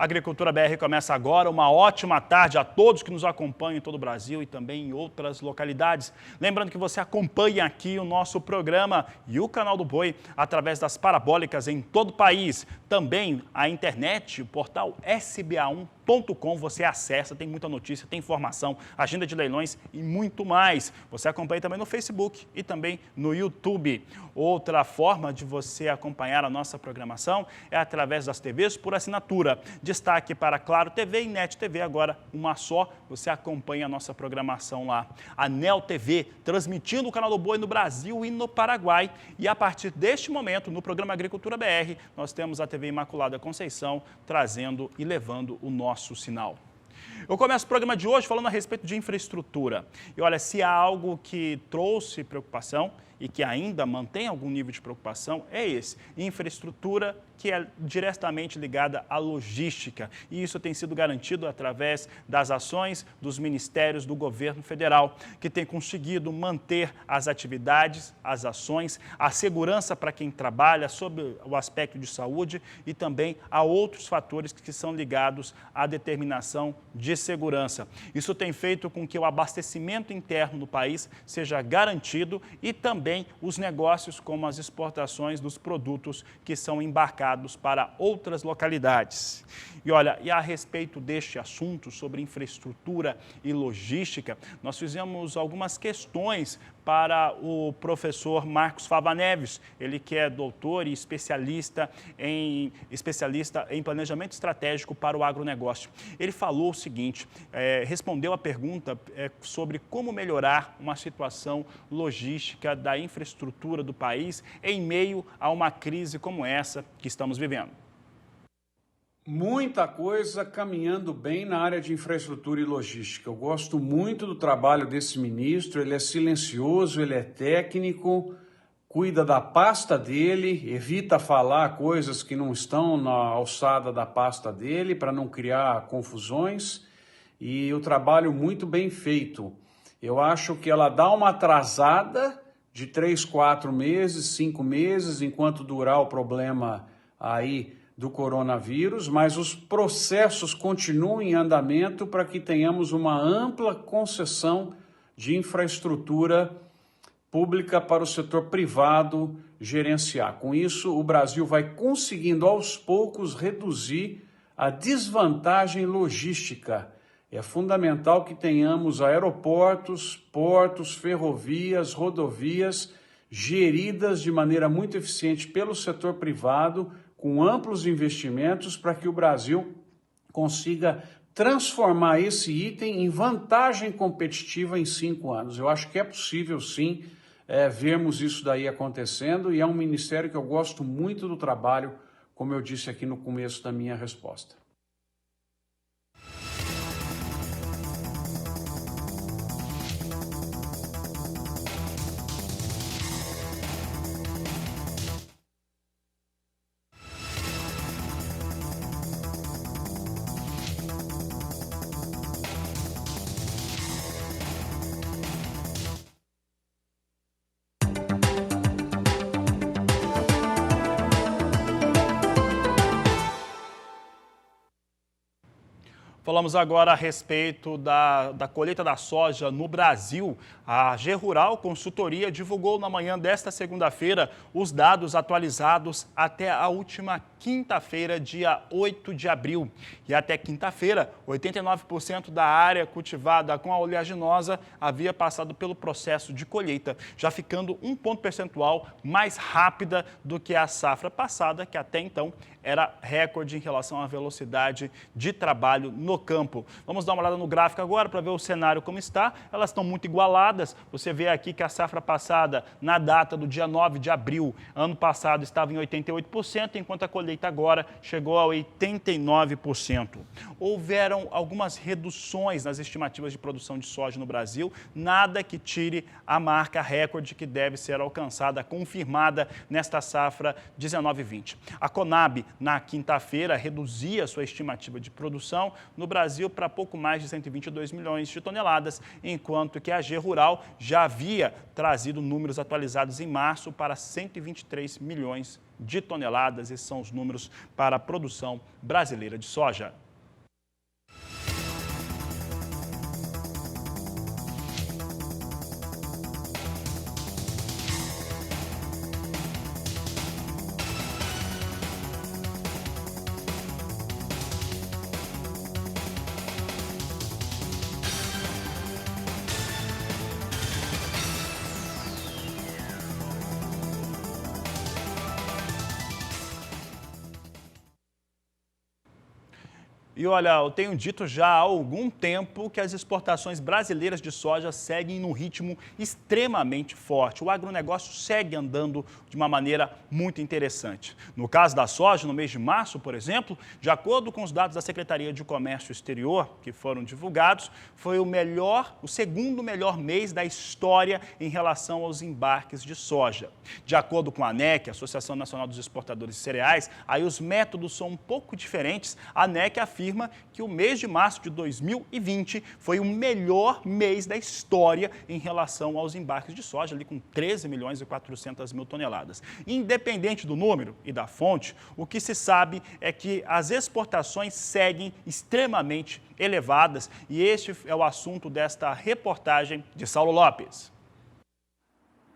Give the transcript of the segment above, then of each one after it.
Agricultura BR começa agora. Uma ótima tarde a todos que nos acompanham em todo o Brasil e também em outras localidades. Lembrando que você acompanha aqui o nosso programa e o Canal do Boi através das parabólicas em todo o país. Também a internet, o portal sba1.com, você acessa, tem muita notícia, tem informação, agenda de leilões e muito mais. Você acompanha também no Facebook e também no YouTube. Outra forma de você acompanhar a nossa programação é através das TVs por assinatura. Destaque para Claro TV e NET TV, agora uma só, você acompanha a nossa programação lá. A NEL TV, transmitindo o Canal do Boi no Brasil e no Paraguai. E a partir deste momento, no programa Agricultura BR, nós temos a TV Imaculada Conceição, trazendo e levando o nosso sinal. Eu começo o programa de hoje falando a respeito de infraestrutura. E olha, se há algo que trouxe preocupação e que ainda mantém algum nível de preocupação, é esse, infraestrutura que é diretamente ligada à logística. E isso tem sido garantido através das ações dos ministérios do governo federal, que tem conseguido manter as atividades, as ações, a segurança para quem trabalha, sob o aspecto de saúde e também a outros fatores que são ligados à determinação de segurança. Isso tem feito com que o abastecimento interno no país seja garantido e também os negócios como as exportações dos produtos que são embarcados para outras localidades. E olha, e a respeito deste assunto sobre infraestrutura e logística, nós fizemos algumas questões para o professor Marcos Fava Neves, ele que é doutor e especialista em planejamento estratégico para o agronegócio. Ele falou o seguinte, respondeu a pergunta sobre como melhorar uma situação logística da infraestrutura do país em meio a uma crise como essa que estamos vivendo. Muita coisa caminhando bem na área de infraestrutura e logística. Eu gosto muito do trabalho desse ministro, ele é silencioso, ele é técnico, cuida da pasta dele, evita falar coisas que não estão na alçada da pasta dele para não criar confusões e o trabalho muito bem feito. Eu acho que ela dá uma atrasada de 3, 4 meses, 5 meses, enquanto durar o problema aí do coronavírus, mas os processos continuam em andamento para que tenhamos uma ampla concessão de infraestrutura pública para o setor privado gerenciar. Com isso, o Brasil vai conseguindo aos poucos reduzir a desvantagem logística. É fundamental que tenhamos aeroportos, portos, ferrovias, rodovias geridas de maneira muito eficiente pelo setor privado, com amplos investimentos para que o Brasil consiga transformar esse item em vantagem competitiva em 5 anos. Eu acho que é possível, sim, vermos isso daí acontecendo e é um ministério que eu gosto muito do trabalho, como eu disse aqui no começo da minha resposta. Falamos agora a respeito da colheita da soja no Brasil. A G-Rural Consultoria divulgou na manhã desta segunda-feira os dados atualizados até a última quinta-feira, dia 8 de abril. E até quinta-feira, 89% da área cultivada com a oleaginosa havia passado pelo processo de colheita, já ficando 1 ponto percentual mais rápida do que a safra passada, que até então era recorde em relação à velocidade de trabalho no campo. Vamos dar uma olhada no gráfico agora para ver o cenário como está. Elas estão muito igualadas. Você vê aqui que a safra passada, na data do dia 9 de abril, ano passado, estava em 88%, enquanto a colheita agora chegou a 89%. Houveram algumas reduções nas estimativas de produção de soja no Brasil, nada que tire a marca recorde que deve ser alcançada, confirmada nesta safra 19/20. A Conab na quinta-feira, reduzia sua estimativa de produção no Brasil para pouco mais de 122 milhões de toneladas, enquanto que a AG Rural já havia trazido números atualizados em março para 123 milhões de toneladas. Esses são os números para a produção brasileira de soja. E olha, eu tenho dito já há algum tempo que as exportações brasileiras de soja seguem num ritmo extremamente forte. O agronegócio segue andando de uma maneira muito interessante. No caso da soja, no mês de março, por exemplo, de acordo com os dados da Secretaria de Comércio Exterior, que foram divulgados, foi o segundo melhor mês da história em relação aos embarques de soja. De acordo com a ANEC, Associação Nacional dos Exportadores de Cereais, aí os métodos são um pouco diferentes. A ANEC afirma que o mês de março de 2020 foi o melhor mês da história em relação aos embarques de soja, ali com 13 milhões e 400 mil toneladas. Independente do número e da fonte, o que se sabe é que as exportações seguem extremamente elevadas e este é o assunto desta reportagem de Saulo Lopes.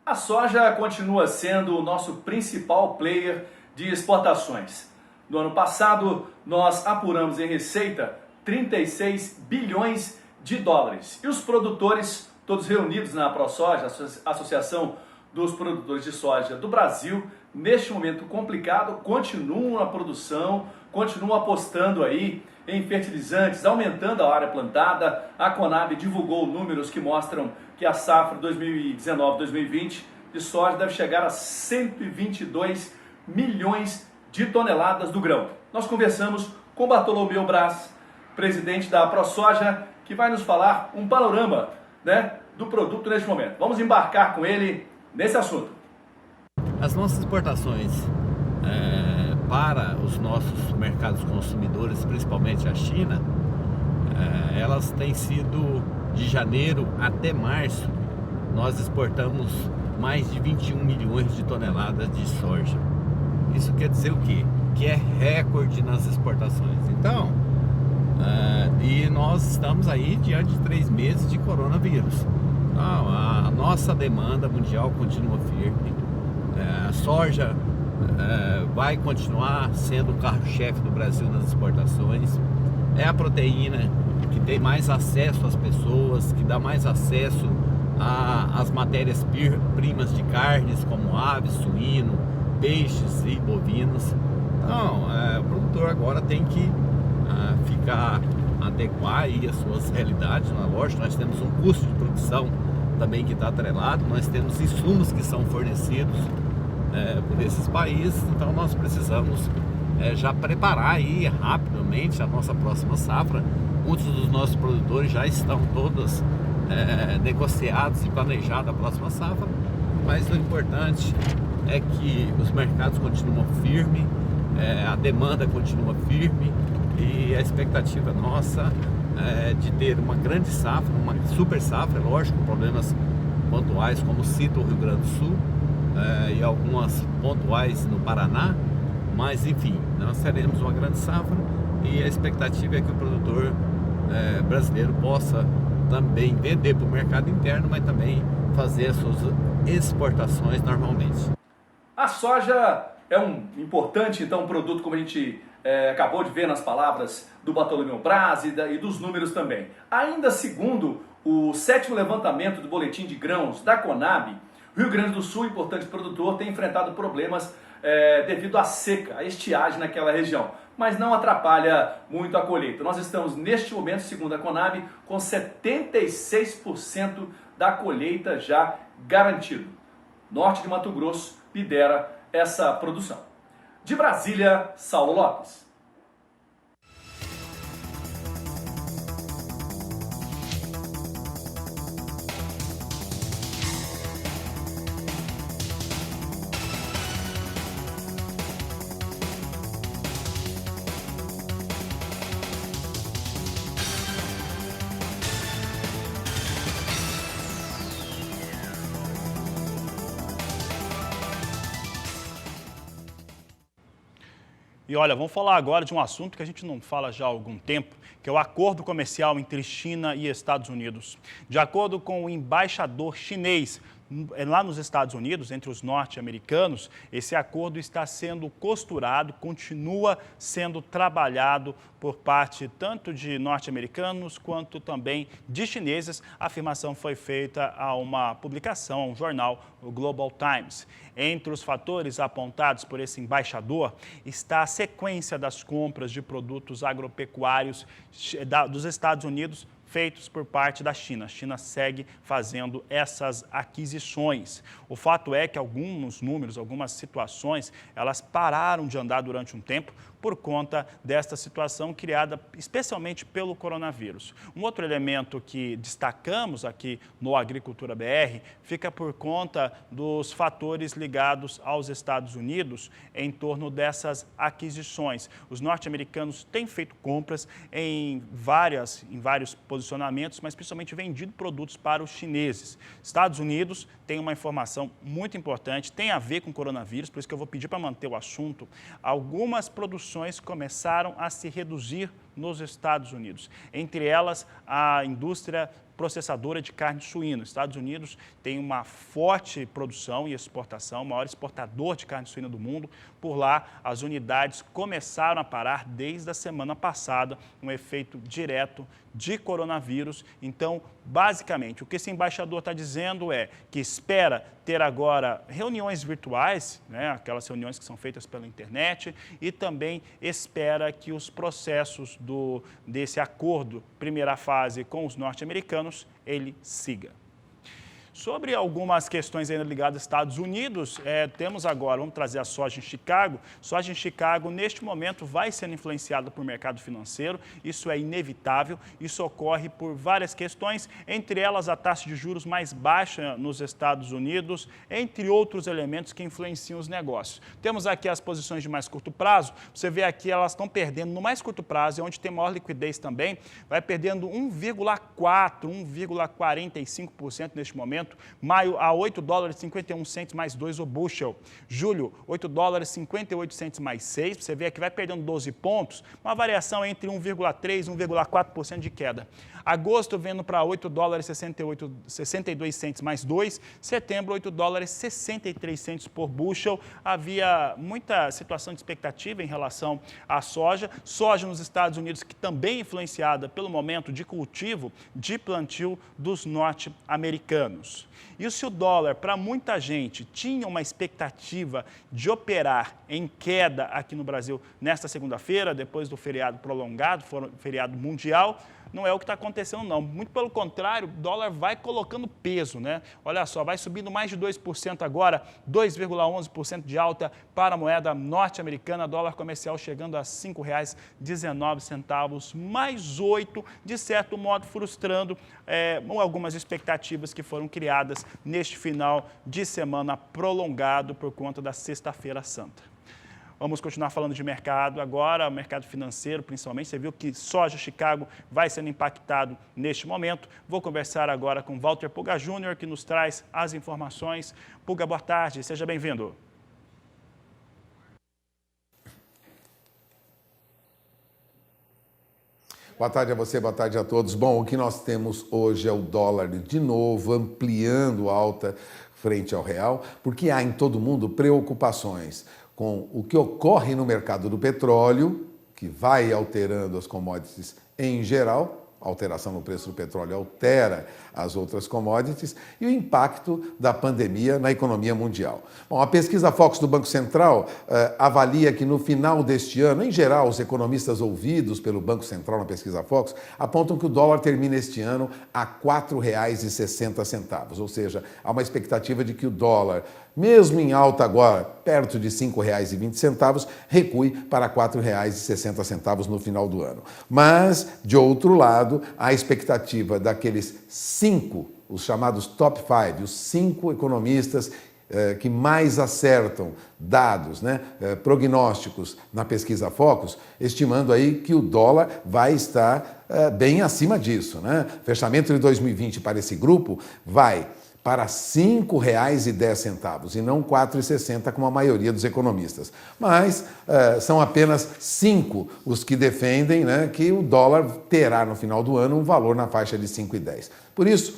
A soja continua sendo o nosso principal player de exportações. No ano passado, nós apuramos em receita 36 bilhões de dólares. E os produtores, todos reunidos na ProSoja, a Associação dos Produtores de Soja do Brasil, neste momento complicado, continuam a produção, continuam apostando aí em fertilizantes, aumentando a área plantada. A Conab divulgou números que mostram que a safra 2019-2020 de soja deve chegar a 122 milhões de toneladas do grão. Nós conversamos com Bartolomeu Braz, presidente da ProSoja, que vai nos falar um panorama, do produto neste momento. Vamos embarcar com ele nesse assunto. As nossas exportações para os nossos mercados consumidores, principalmente a China, elas têm sido de janeiro até março. Nós exportamos mais de 21 milhões de toneladas de soja. Isso quer dizer o quê? Que é recorde nas exportações. Então, e nós estamos aí diante de 3 meses de coronavírus. Então, a nossa demanda mundial continua firme. A soja vai continuar sendo o carro-chefe do Brasil nas exportações. É a proteína que tem mais acesso às pessoas, que dá mais acesso às matérias-primas de carnes, como aves, suíno, peixes e bovinos. Então, o produtor agora tem que adequar aí as suas realidades. Lógico, nós temos um custo de produção também que está atrelado, nós temos insumos que são fornecidos por esses países, então nós precisamos já preparar aí rapidamente a nossa próxima safra. Muitos dos nossos produtores já estão todos negociados e planejados a próxima safra, mas o importante é que os mercados continuam firmes, a demanda continua firme e a expectativa nossa é de ter uma grande safra, uma super safra, lógico, problemas pontuais como cita o Rio Grande do Sul e algumas pontuais no Paraná, mas enfim, nós teremos uma grande safra e a expectativa é que o produtor brasileiro possa também vender para o mercado interno, mas também fazer as suas exportações normalmente. A soja é um importante, então, produto, como a gente acabou de ver nas palavras do Bartolomeu Braz e dos números também. Ainda segundo o 7º levantamento do Boletim de Grãos da Conab, o Rio Grande do Sul, importante produtor, tem enfrentado problemas devido à seca, à estiagem naquela região, mas não atrapalha muito a colheita. Nós estamos, neste momento, segundo a Conab, com 76% da colheita já garantido. Norte de Mato Grosso lidera essa produção. De Brasília, Saulo Lopes. E olha, vamos falar agora de um assunto que a gente não fala já há algum tempo, que é o acordo comercial entre China e Estados Unidos. De acordo com o embaixador chinês lá nos Estados Unidos, entre os norte-americanos, esse acordo está sendo costurado, continua sendo trabalhado por parte tanto de norte-americanos quanto também de chineses. A afirmação foi feita a uma publicação, a um jornal, o Global Times. Entre os fatores apontados por esse embaixador está a sequência das compras de produtos agropecuários dos Estados Unidos feitos por parte da China. A China segue fazendo essas aquisições. O fato é que alguns números, algumas situações, elas pararam de andar durante um tempo por conta desta situação criada especialmente pelo coronavírus. Um outro elemento que destacamos aqui no Agricultura BR fica por conta dos fatores ligados aos Estados Unidos em torno dessas aquisições. Os norte-americanos têm feito compras em vários posicionamentos, mas principalmente vendido produtos para os chineses. Estados Unidos tem uma informação muito importante, tem a ver com o coronavírus, por isso que eu vou pedir para manter o assunto. Algumas produções começaram a se reduzir nos Estados Unidos. Entre elas, a indústria processadora de carne suína. Os Estados Unidos tem uma forte produção e exportação, o maior exportador de carne suína do mundo. Por lá, as unidades começaram a parar desde a semana passada, um efeito direto de coronavírus. Então, basicamente, o que esse embaixador está dizendo é que espera ter agora reuniões virtuais, né, aquelas reuniões que são feitas pela internet, e também espera que os processos desse acordo, primeira fase com os norte-americanos, ele siga. Sobre algumas questões ainda ligadas aos Estados Unidos, temos agora, vamos trazer a soja em Chicago. Soja em Chicago, neste momento, vai sendo influenciada por mercado financeiro, isso é inevitável, isso ocorre por várias questões, entre elas a taxa de juros mais baixa nos Estados Unidos, entre outros elementos que influenciam os negócios. Temos aqui as posições de mais curto prazo, você vê aqui elas estão perdendo no mais curto prazo, onde tem maior liquidez também, vai perdendo 1,4%, 1,45% neste momento. Maio a $8,51 mais 2 o bushel. Julho, $8,58 mais 6. Você vê que vai perdendo 12 pontos, uma variação entre 1,3% e 1,4% de queda. Agosto vendo para $8,62 mais 2. Setembro, $8,63 por bushel. Havia muita situação de expectativa em relação à soja. Soja nos Estados Unidos, que também é influenciada pelo momento de cultivo, de plantio dos norte-americanos. E se o dólar, para muita gente, tinha uma expectativa de operar em queda aqui no Brasil nesta segunda-feira, depois do feriado prolongado, feriado mundial, não é o que está acontecendo, não. Muito pelo contrário, o dólar vai colocando peso, né? Olha só, vai subindo mais de 2% agora, 2,11% de alta para a moeda norte-americana, dólar comercial chegando a R$ 5,19, mais 8, de certo modo frustrando algumas expectativas que foram criadas neste final de semana prolongado por conta da Sexta-feira Santa. Vamos continuar falando de mercado agora, o mercado financeiro principalmente. Você viu que soja Chicago vai sendo impactado neste momento. Vou conversar agora com Walter Puga Júnior, que nos traz as informações. Puga, boa tarde, seja bem-vindo. Boa tarde a você, boa tarde a todos. Bom, o que nós temos hoje é o dólar de novo ampliando alta frente ao real, porque há em todo o mundo preocupações com o que ocorre no mercado do petróleo, que vai alterando as commodities em geral. A alteração no preço do petróleo altera as outras commodities e o impacto da pandemia na economia mundial. Bom, a pesquisa Focus do Banco Central avalia que no final deste ano, em geral, os economistas ouvidos pelo Banco Central na pesquisa Focus apontam que o dólar termina este ano a R$ 4,60, ou seja, há uma expectativa de que o dólar, mesmo em alta agora, perto de R$ 5,20, recue para R$ 4,60 no final do ano. Mas, de outro lado, a expectativa daqueles 5, os chamados top 5, os 5 economistas que mais acertam dados, prognósticos na pesquisa Focus, estimando aí que o dólar vai estar bem acima disso. Fechamento de 2020 para esse grupo vai para R$ 5,10 e não R$ 4,60 como a maioria dos economistas. Mas são apenas 5 os que defendem, né, que o dólar terá no final do ano um valor na faixa de 5,10. Por isso,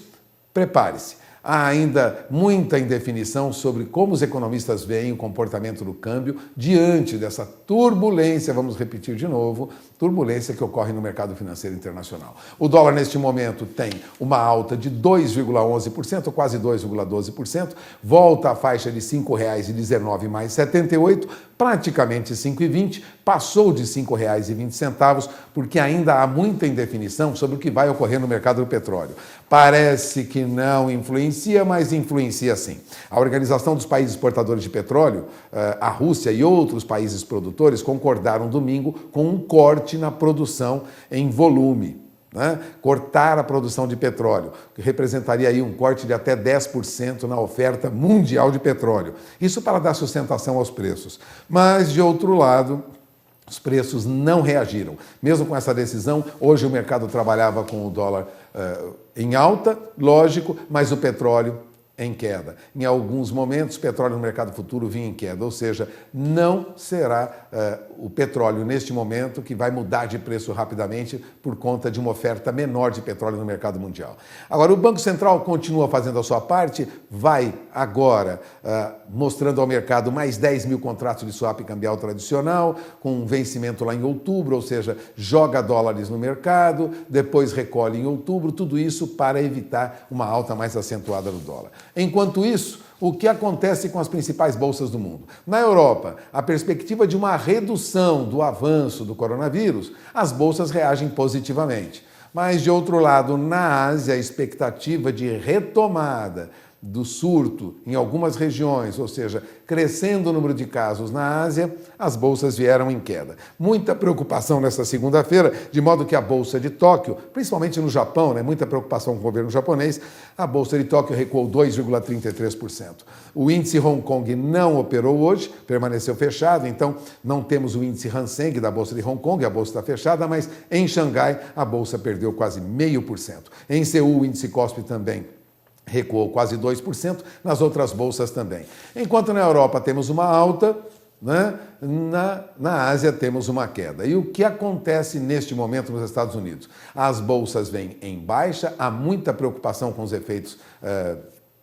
prepare-se. Há ainda muita indefinição sobre como os economistas veem o comportamento do câmbio diante dessa turbulência, vamos repetir de novo, turbulência que ocorre no mercado financeiro internacional. O dólar, neste momento, tem uma alta de 2,11%, quase 2,12%, volta à faixa de R$ 5,19 mais 78, praticamente 5,20, passou de R$ 5,20, porque ainda há muita indefinição sobre o que vai ocorrer no mercado do petróleo. Parece que não influencia, mas influencia sim. A Organização dos Países Exportadores de Petróleo, a Rússia e outros países produtores concordaram domingo com um corte na produção em volume. Né? Cortar a produção de petróleo, que representaria aí um corte de até 10% na oferta mundial de petróleo. Isso para dar sustentação aos preços. Mas, de outro lado, os preços não reagiram. Mesmo com essa decisão, hoje o mercado trabalhava com o dólar em alta, lógico, mas o petróleo em queda. Em alguns momentos, o petróleo no mercado futuro vinha em queda, ou seja, não será o petróleo neste momento que vai mudar de preço rapidamente por conta de uma oferta menor de petróleo no mercado mundial. Agora, o Banco Central continua fazendo a sua parte, vai agora mostrando ao mercado mais 10 mil contratos de swap cambial tradicional, com um vencimento lá em outubro, ou seja, joga dólares no mercado, depois recolhe em outubro, tudo isso para evitar uma alta mais acentuada do dólar. Enquanto isso, o que acontece com as principais bolsas do mundo? Na Europa, a perspectiva de uma redução do avanço do coronavírus, as bolsas reagem positivamente. Mas, de outro lado, na Ásia, a expectativa de retomada do surto em algumas regiões, ou seja, crescendo o número de casos na Ásia, as bolsas vieram em queda. Muita preocupação nessa segunda-feira, de modo que a Bolsa de Tóquio, principalmente no Japão, né, muita preocupação com o governo japonês, a Bolsa de Tóquio recuou 2,33%. O índice Hong Kong não operou hoje, permaneceu fechado, então não temos o índice Hang Seng da Bolsa de Hong Kong, a Bolsa está fechada, mas em Xangai a Bolsa perdeu quase 0,5%. Em Seul o índice Kospi também recuou quase 2%, nas outras bolsas também. Enquanto na Europa temos uma alta, né, na Ásia temos uma queda. E o que acontece neste momento nos Estados Unidos? As bolsas vêm em baixa, há muita preocupação com os efeitos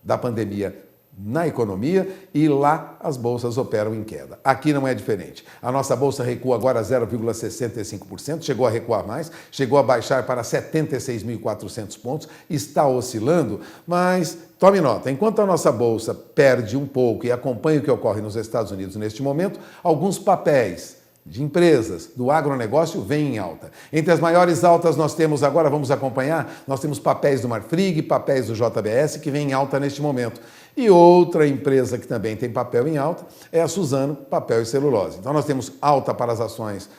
da pandemia na economia e lá as bolsas operam em queda. Aqui não é diferente. A nossa bolsa recua agora 0,65%, chegou a recuar mais, chegou a baixar para 76.400 pontos, está oscilando, mas tome nota, enquanto a nossa bolsa perde um pouco e acompanha o que ocorre nos Estados Unidos neste momento, alguns papéis de empresas do agronegócio vêm em alta. Entre as maiores altas nós temos agora, vamos acompanhar, nós temos papéis do Marfrig, papéis do JBS que vêm em alta neste momento. E outra empresa que também tem papel em alta é a Suzano, papel e celulose. Então nós temos alta para as ações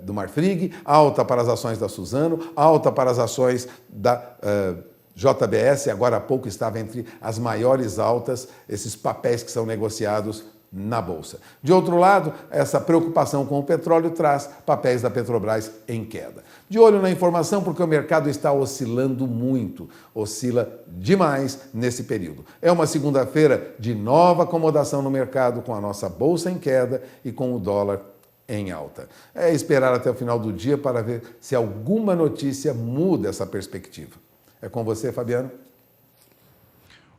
do Marfrig, alta para as ações da Suzano, alta para as ações da JBS, agora há pouco estava entre as maiores altas, esses papéis que são negociados na Bolsa. De outro lado, essa preocupação com o petróleo traz papéis da Petrobras em queda. De olho na informação, porque o mercado está oscilando muito, oscila demais nesse período. É uma segunda-feira de nova acomodação no mercado, com a nossa Bolsa em queda e com o dólar em alta. É esperar até o final do dia para ver se alguma notícia muda essa perspectiva. É com você, Fabiano.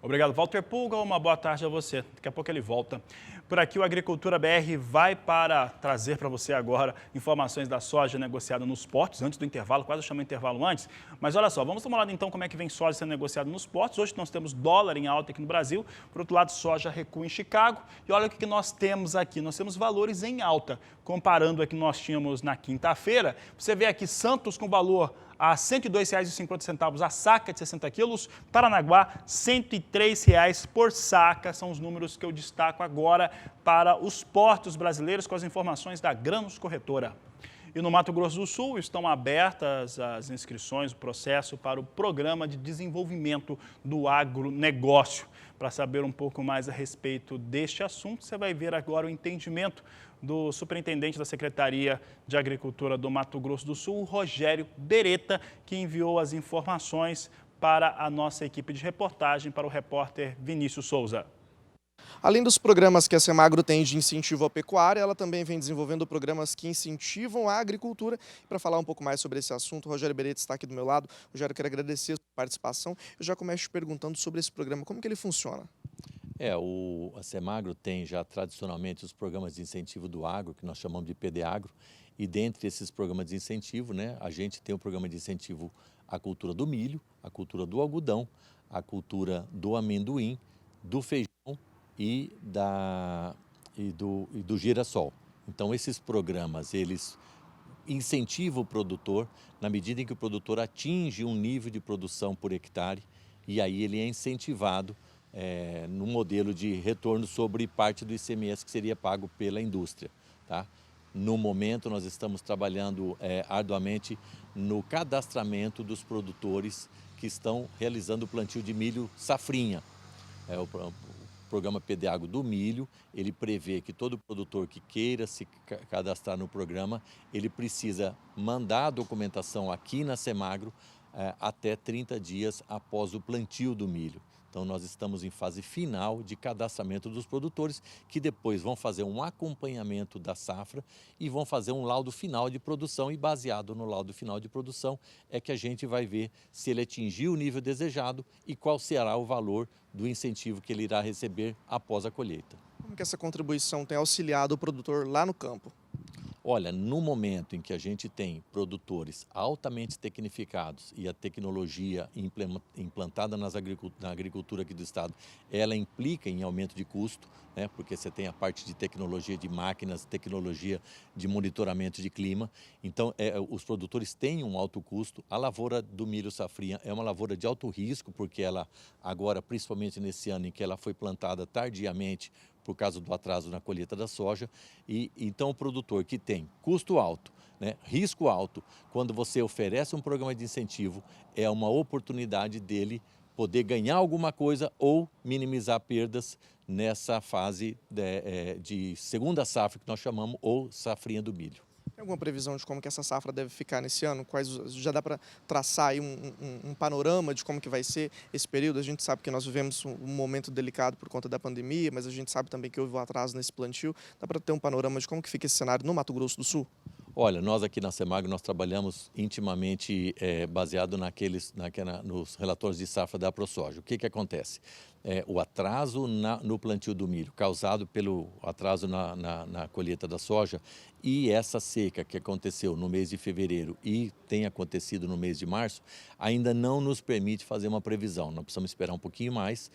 Obrigado, Walter Pulga. Uma boa tarde a você. Daqui a pouco ele volta. Por aqui, o Agricultura BR vai para trazer para você agora informações da soja negociada nos portos, antes do intervalo, quase eu chamei o intervalo antes. Mas olha só, vamos dar uma olhada então como é que vem soja sendo negociada nos portos. Hoje nós temos dólar em alta aqui no Brasil, por outro lado, soja recua em Chicago. E olha o que nós temos aqui, nós temos valores em alta, comparando o que nós tínhamos na quinta-feira. Você vê aqui Santos com valor a R$ 102,50 a saca de 60 quilos, Paranaguá R$ 103 por saca, são os números que eu destaco agora para os portos brasileiros com as informações da Grãos Corretora. E no Mato Grosso do Sul estão abertas as inscrições, o processo para o Programa de Desenvolvimento do Agronegócio. Para saber um pouco mais a respeito deste assunto, você vai ver agora o entendimento do superintendente da Secretaria de Agricultura do Mato Grosso do Sul, Rogério Beretta, que enviou as informações para a nossa equipe de reportagem, para o repórter Vinícius Souza. Além dos programas que a Semagro tem de incentivo à pecuária, ela também vem desenvolvendo programas que incentivam a agricultura. Para falar um pouco mais sobre esse assunto, o Rogério Beretta está aqui do meu lado. Rogério, eu quero agradecer a sua participação. Eu já começo te perguntando sobre esse programa, como que ele funciona? A Semagro tem já tradicionalmente os programas de incentivo do agro, que nós chamamos de PDAgro, e dentre esses programas de incentivo, a gente tem o programa de incentivo à cultura do milho, à cultura do algodão, à cultura do amendoim, do feijão e do girassol. Então esses programas, eles incentivam o produtor na medida em que o produtor atinge um nível de produção por hectare e aí ele é incentivado no modelo de retorno sobre parte do ICMS que seria pago pela indústria. Tá? No momento nós estamos trabalhando arduamente no cadastramento dos produtores que estão realizando o plantio de milho safrinha. O programa PDAgro do milho, ele prevê que todo produtor que queira se cadastrar no programa, ele precisa mandar a documentação aqui na Semagro até 30 dias após o plantio do milho. Então nós estamos em fase final de cadastramento dos produtores que depois vão fazer um acompanhamento da safra e vão fazer um laudo final de produção e baseado no laudo final de produção é que a gente vai ver se ele atingiu o nível desejado e qual será o valor do incentivo que ele irá receber após a colheita. Como que essa contribuição tem auxiliado o produtor lá no campo? Olha, no momento em que a gente tem produtores altamente tecnificados e a tecnologia implantada na agricultura aqui do estado, ela implica em aumento de custo, porque você tem a parte de tecnologia de máquinas, tecnologia de monitoramento de clima. Então, os produtores têm um alto custo. A lavoura do milho safrinha é uma lavoura de alto risco, porque ela agora, principalmente nesse ano em que ela foi plantada tardiamente, por causa do atraso na colheita da soja, e então o produtor que tem custo alto, risco alto, quando você oferece um programa de incentivo, é uma oportunidade dele poder ganhar alguma coisa ou minimizar perdas nessa fase de segunda safra, que nós chamamos, ou safrinha do milho. Tem alguma previsão de como que essa safra deve ficar nesse ano? Já dá para traçar aí um panorama de como que vai ser esse período? A gente sabe que nós vivemos um momento delicado por conta da pandemia, mas a gente sabe também que houve um atraso nesse plantio. Dá para ter um panorama de como que fica esse cenário no Mato Grosso do Sul? Olha, nós aqui na Semagro, nós trabalhamos intimamente baseado nos relatórios de safra da ProSoja. O que acontece? O atraso no plantio do milho, causado pelo atraso na colheita da soja, e essa seca que aconteceu no mês de fevereiro e tem acontecido no mês de março, ainda não nos permite fazer uma previsão. Nós precisamos esperar um pouquinho mais.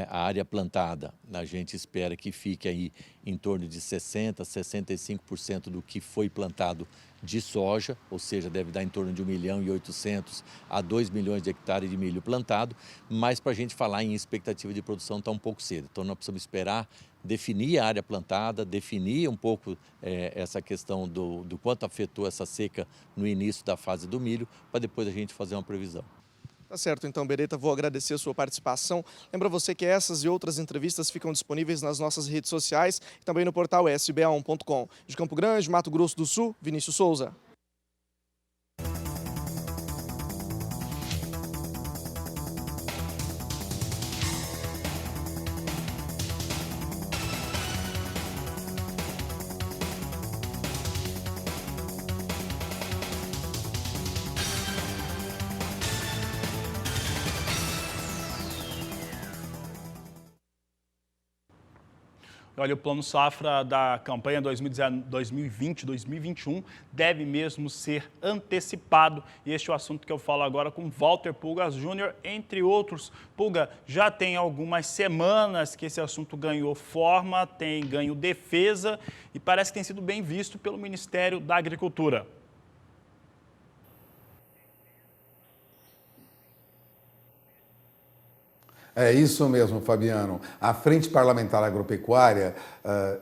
A área plantada, a gente espera que fique aí em torno de 60%, 65% do que foi plantado de soja, ou seja, deve dar em torno de 1.800.000 a 2 milhões de hectares de milho plantado, mas para a gente falar em expectativa de produção está um pouco cedo. Então nós precisamos esperar definir a área plantada, definir um pouco essa questão do quanto afetou essa seca no início da fase do milho, para depois a gente fazer uma previsão. Tá certo, então, Beretta, vou agradecer a sua participação. Lembra você que essas e outras entrevistas ficam disponíveis nas nossas redes sociais e também no portal sba1.com. De Campo Grande, Mato Grosso do Sul, Vinícius Souza. Olha, o plano safra da campanha 2020-2021 deve mesmo ser antecipado. E este é o assunto que eu falo agora com Walter Pulgas Júnior, entre outros. Pulga, já tem algumas semanas que esse assunto ganhou forma, tem ganho defesa e parece que tem sido bem visto pelo Ministério da Agricultura. É isso mesmo, Fabiano. A Frente Parlamentar Agropecuária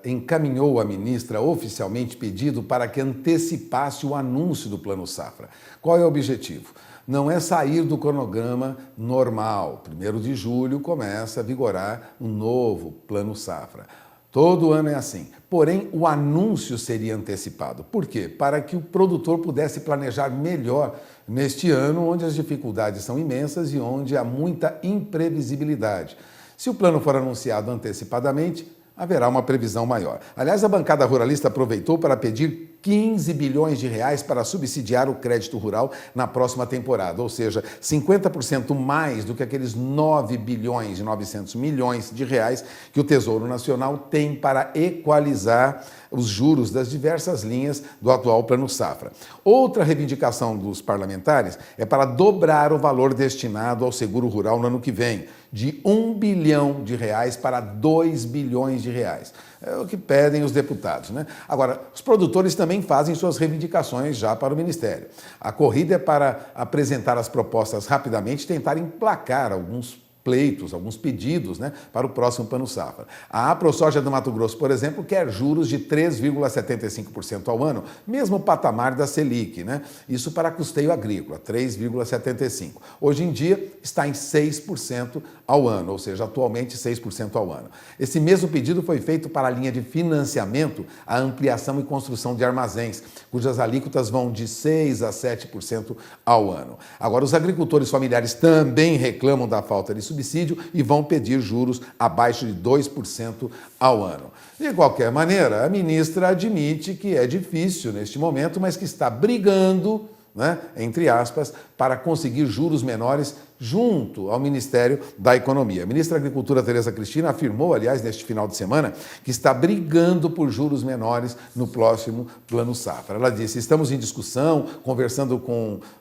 encaminhou à ministra oficialmente pedido para que antecipasse o anúncio do Plano Safra. Qual é o objetivo? Não é sair do cronograma normal. 1º de julho começa a vigorar um novo Plano Safra. Todo ano é assim. Porém, o anúncio seria antecipado. Por quê? Para que o produtor pudesse planejar melhor neste ano, onde as dificuldades são imensas e onde há muita imprevisibilidade. Se o plano for anunciado antecipadamente, haverá uma previsão maior. Aliás, a bancada ruralista aproveitou para pedir 15 bilhões de reais para subsidiar o crédito rural na próxima temporada, ou seja, 50% mais do que aqueles 9 bilhões e 900 milhões de reais que o Tesouro Nacional tem para equalizar os juros das diversas linhas do atual Plano Safra. Outra reivindicação dos parlamentares é para dobrar o valor destinado ao seguro rural no ano que vem, de 1 bilhão de reais para 2 bilhões de reais. É o que pedem os deputados, né? Agora, os produtores também fazem suas reivindicações já para o Ministério. A corrida é para apresentar as propostas rapidamente e tentar emplacar alguns pleitos, alguns pedidos, né, para o próximo Plano Safra. A AproSoja do Mato Grosso, por exemplo, quer juros de 3,75% ao ano, mesmo patamar da Selic, né? Isso para custeio agrícola, 3,75%. Hoje em dia está em 6% ao ano, ou seja, atualmente 6% ao ano. Esse mesmo pedido foi feito para a linha de financiamento, a ampliação e construção de armazéns, cujas alíquotas vão de 6% a 7% ao ano. Agora, os agricultores familiares também reclamam da falta de subsídio e vão pedir juros abaixo de 2% ao ano. De qualquer maneira, a ministra admite que é difícil neste momento, mas que está brigando, né, entre aspas, para conseguir juros menores junto ao Ministério da Economia. A ministra da Agricultura, Tereza Cristina, afirmou, aliás, neste final de semana, que está brigando por juros menores no próximo Plano Safra. Ela disse: estamos em discussão, conversando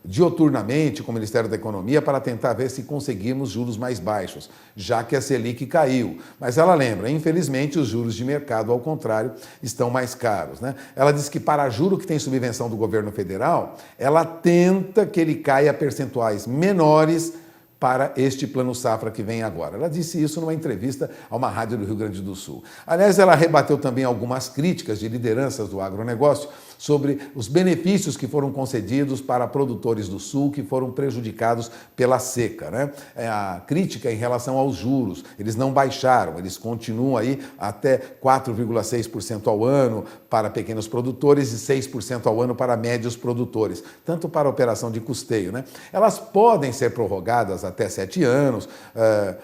dioturnamente com o Ministério da Economia para tentar ver se conseguimos juros mais baixos, já que a Selic caiu. Mas ela lembra, infelizmente, os juros de mercado, ao contrário, estão mais caros, né? Ela disse que para juro que tem subvenção do governo federal, ela tenta que ele caia a percentuais menores para este Plano Safra que vem agora. Ela disse isso numa entrevista a uma rádio do Rio Grande do Sul. Aliás, ela rebateu também algumas críticas de lideranças do agronegócio sobre os benefícios que foram concedidos para produtores do Sul que foram prejudicados pela seca, né? A crítica em relação aos juros, eles não baixaram, eles continuam aí até 4,6% ao ano para pequenos produtores e 6% ao ano para médios produtores, tanto para a operação de custeio, né? Elas podem ser prorrogadas até 7 anos,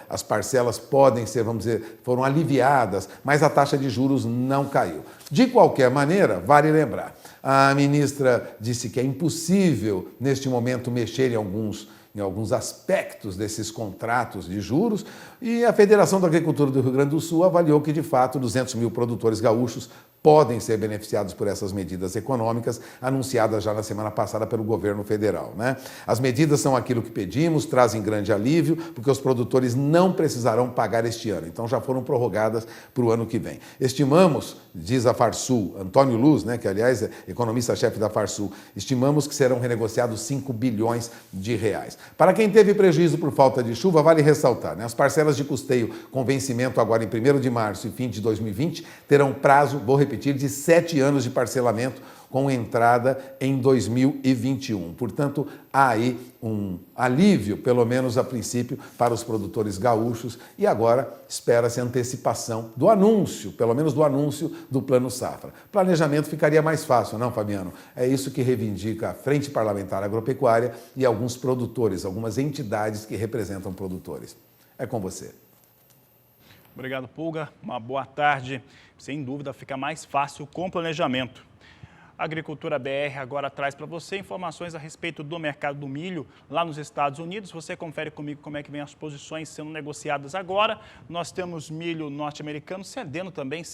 as parcelas podem ser, vamos dizer, foram aliviadas, mas a taxa de juros não caiu. De qualquer maneira, vale lembrar, a ministra disse que é impossível, neste momento, mexer em alguns aspectos desses contratos de juros, e a Federação da Agricultura do Rio Grande do Sul avaliou que, de fato, 200 mil produtores gaúchos podem ser beneficiados por essas medidas econômicas anunciadas já na semana passada pelo governo federal, né? As medidas são aquilo que pedimos, trazem grande alívio, porque os produtores não precisarão pagar este ano, então já foram prorrogadas para o ano que vem. Estimamos, diz a Farsul, Antônio Luz, né, que aliás é economista-chefe da Farsul, estimamos que serão renegociados 5 bilhões de reais. Para quem teve prejuízo por falta de chuva, vale ressaltar, né, as parcelas de custeio com vencimento agora em 1º de março e fim de 2020 terão prazo, vou repetir, de 7 anos de parcelamento com entrada em 2021. Portanto, há aí um alívio, pelo menos a princípio, para os produtores gaúchos e agora espera-se antecipação do anúncio, pelo menos do anúncio do Plano Safra. Planejamento ficaria mais fácil, não, Fabiano? É isso que reivindica a Frente Parlamentar Agropecuária e alguns produtores, algumas entidades que representam produtores. É com você. Obrigado, Pulga. Uma boa tarde. Sem dúvida, fica mais fácil com planejamento. A Agricultura BR agora traz para você informações a respeito do mercado do milho lá nos Estados Unidos. Você confere comigo como é que vem as posições sendo negociadas agora. Nós temos milho norte-americano cedendo também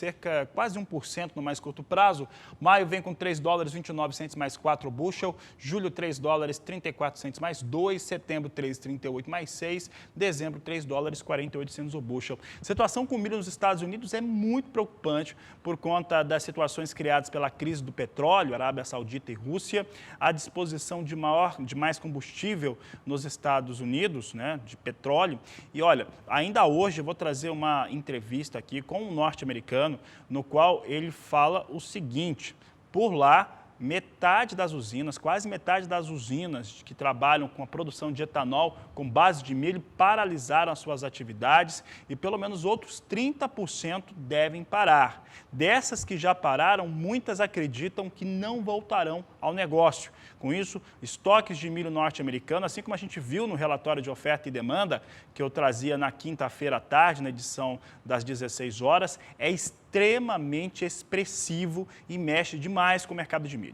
quase 1% no mais curto prazo. Maio vem com $3,29 mais 4 bushel. Julho, $3,34 mais 2. Setembro, $3,38 mais 6. Dezembro, $3,48 o bushel. A situação com o milho nos Estados Unidos é muito preocupante por conta das situações criadas pela crise do petróleo, Arábia Saudita e Rússia, a disposição de mais combustível nos Estados Unidos, né, de petróleo. E olha, ainda hoje eu vou trazer uma entrevista aqui com um norte-americano, no qual ele fala o seguinte: por lá metade das usinas, quase metade das usinas que trabalham com a produção de etanol com base de milho paralisaram as suas atividades e pelo menos outros 30% devem parar. Dessas que já pararam, muitas acreditam que não voltarão ao negócio. Com isso, estoques de milho norte-americano, assim como a gente viu no relatório de oferta e demanda, que eu trazia na quinta-feira à tarde, na edição das 16 horas, é extremamente expressivo e mexe demais com o mercado de milho.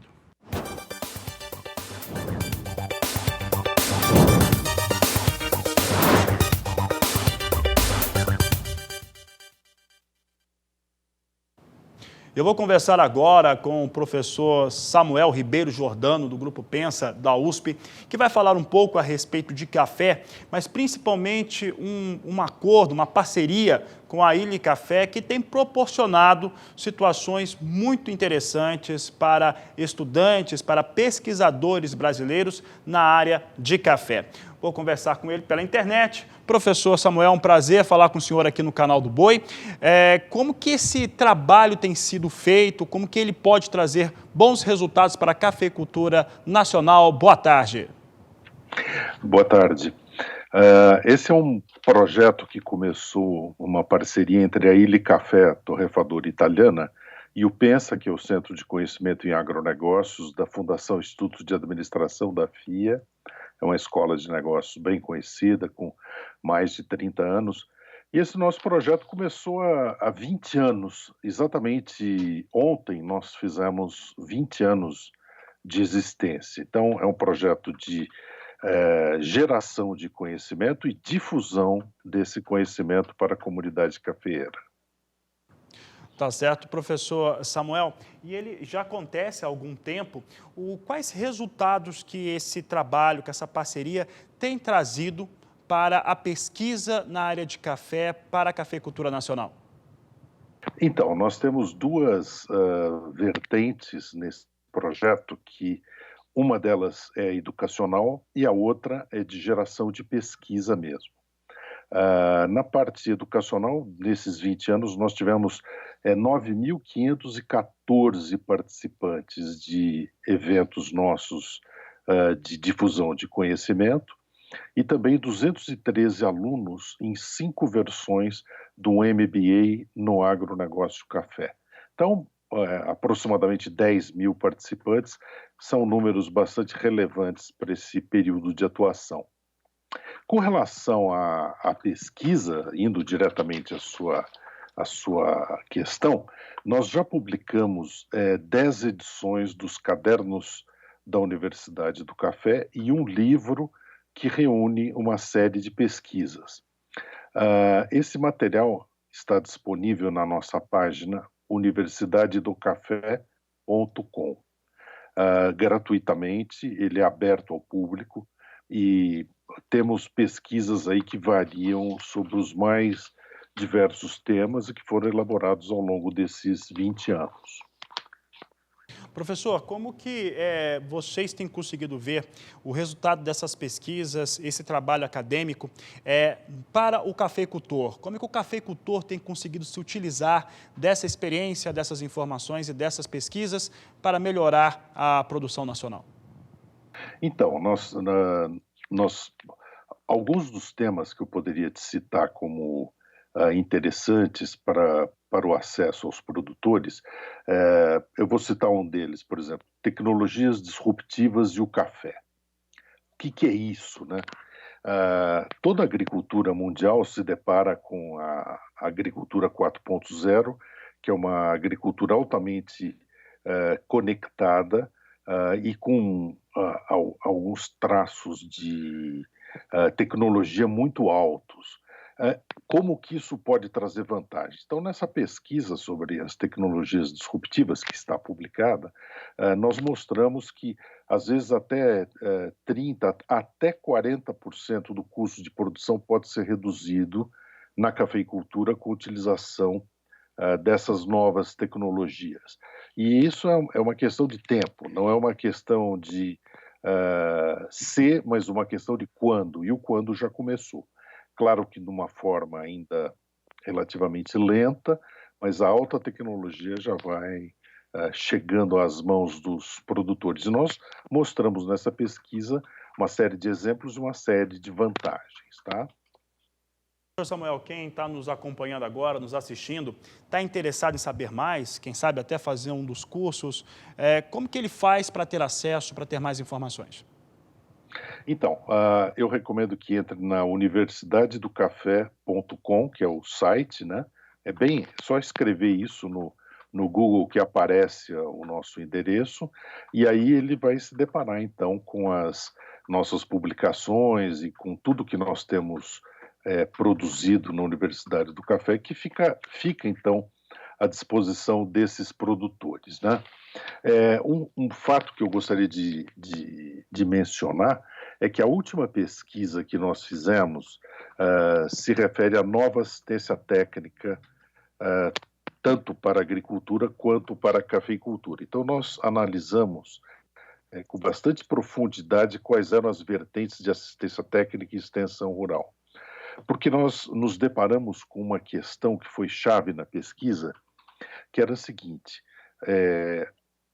Eu vou conversar agora com o professor Samuel Ribeiro Jordano, do Grupo Pensa, da USP, que vai falar um pouco a respeito de café, mas principalmente um acordo, uma parceria com a Ilha Café, que tem proporcionado situações muito interessantes para estudantes, para pesquisadores brasileiros na área de café. Vou conversar com ele pela internet. Professor Samuel, um prazer falar com o senhor aqui no canal do Boi. Como que esse trabalho tem sido feito? Como que ele pode trazer bons resultados para a cafeicultura nacional? Boa tarde. Boa tarde. Esse é um projeto que começou uma parceria entre a Ilha Café, torrefadora italiana, e o Pensa, que é o Centro de Conhecimento em Agronegócios da Fundação Instituto de Administração da FIA. É uma escola de negócios bem conhecida, com mais de 30 anos. E esse nosso projeto começou há 20 anos. Exatamente ontem nós fizemos 20 anos de existência. Então, é um projeto de geração de conhecimento e difusão desse conhecimento para a comunidade cafeeira. Tá certo, professor Samuel. E ele já acontece há algum tempo. Quais resultados que esse trabalho, que essa parceria tem trazido para a pesquisa na área de café, para a cafeicultura nacional? Então, nós temos duas vertentes nesse projeto, que uma delas é educacional e a outra é de geração de pesquisa mesmo. Na parte educacional, nesses 20 anos, nós tivemos 9.514 participantes de eventos nossos de difusão de conhecimento e também 213 alunos em 5 versões do MBA no agronegócio café. Então, aproximadamente 10 mil participantes, são números bastante relevantes para esse período de atuação. Com relação à pesquisa, indo diretamente à sua questão, nós já publicamos 10 edições dos Cadernos da Universidade do Café e um livro que reúne uma série de pesquisas. Esse material está disponível na nossa página universidadedocafé.com. Gratuitamente, ele é aberto ao público e temos pesquisas aí que variam sobre os mais diversos temas e que foram elaborados ao longo desses 20 anos. Professor, como que vocês têm conseguido ver o resultado dessas pesquisas, esse trabalho acadêmico, para o cafeicultor? Como é que o cafeicultor tem conseguido se utilizar dessa experiência, dessas informações e dessas pesquisas para melhorar a produção nacional? Então, alguns dos temas que eu poderia te citar como interessantes para o acesso aos produtores, eu vou citar um deles, por exemplo, tecnologias disruptivas e o café. O que é isso, né? Toda a agricultura mundial se depara com a agricultura 4.0, que é uma agricultura altamente conectada e com alguns traços de tecnologia muito altos. Como que isso pode trazer vantagens? Então, nessa pesquisa sobre as tecnologias disruptivas que está publicada, nós mostramos que, às vezes, até 30% até 40% do custo de produção pode ser reduzido na cafeicultura com a utilização dessas novas tecnologias. E isso é uma questão de tempo, não é uma questão de ser, mas uma questão de quando, e o quando já começou. Claro que de uma forma ainda relativamente lenta, mas a alta tecnologia já vai chegando às mãos dos produtores. E nós mostramos nessa pesquisa uma série de exemplos e uma série de vantagens, tá? Professor Samuel, quem está nos acompanhando agora, nos assistindo, está interessado em saber mais, quem sabe até fazer um dos cursos, como que ele faz para ter acesso, para ter mais informações? Então, eu recomendo que entre na universidadedocafé.com, que é o site, né? É só escrever isso no Google que aparece o nosso endereço, e aí ele vai se deparar, então, com as nossas publicações e com tudo que nós temos produzido na Universidade do Café, que fica então, à disposição desses produtores, né? Um fato que eu gostaria de mencionar é que a última pesquisa que nós fizemos se refere à nova assistência técnica, tanto para a agricultura quanto para a cafeicultura. Então, nós analisamos com bastante profundidade quais eram as vertentes de assistência técnica e extensão rural. Porque nós nos deparamos com uma questão que foi chave na pesquisa, que era a seguinte: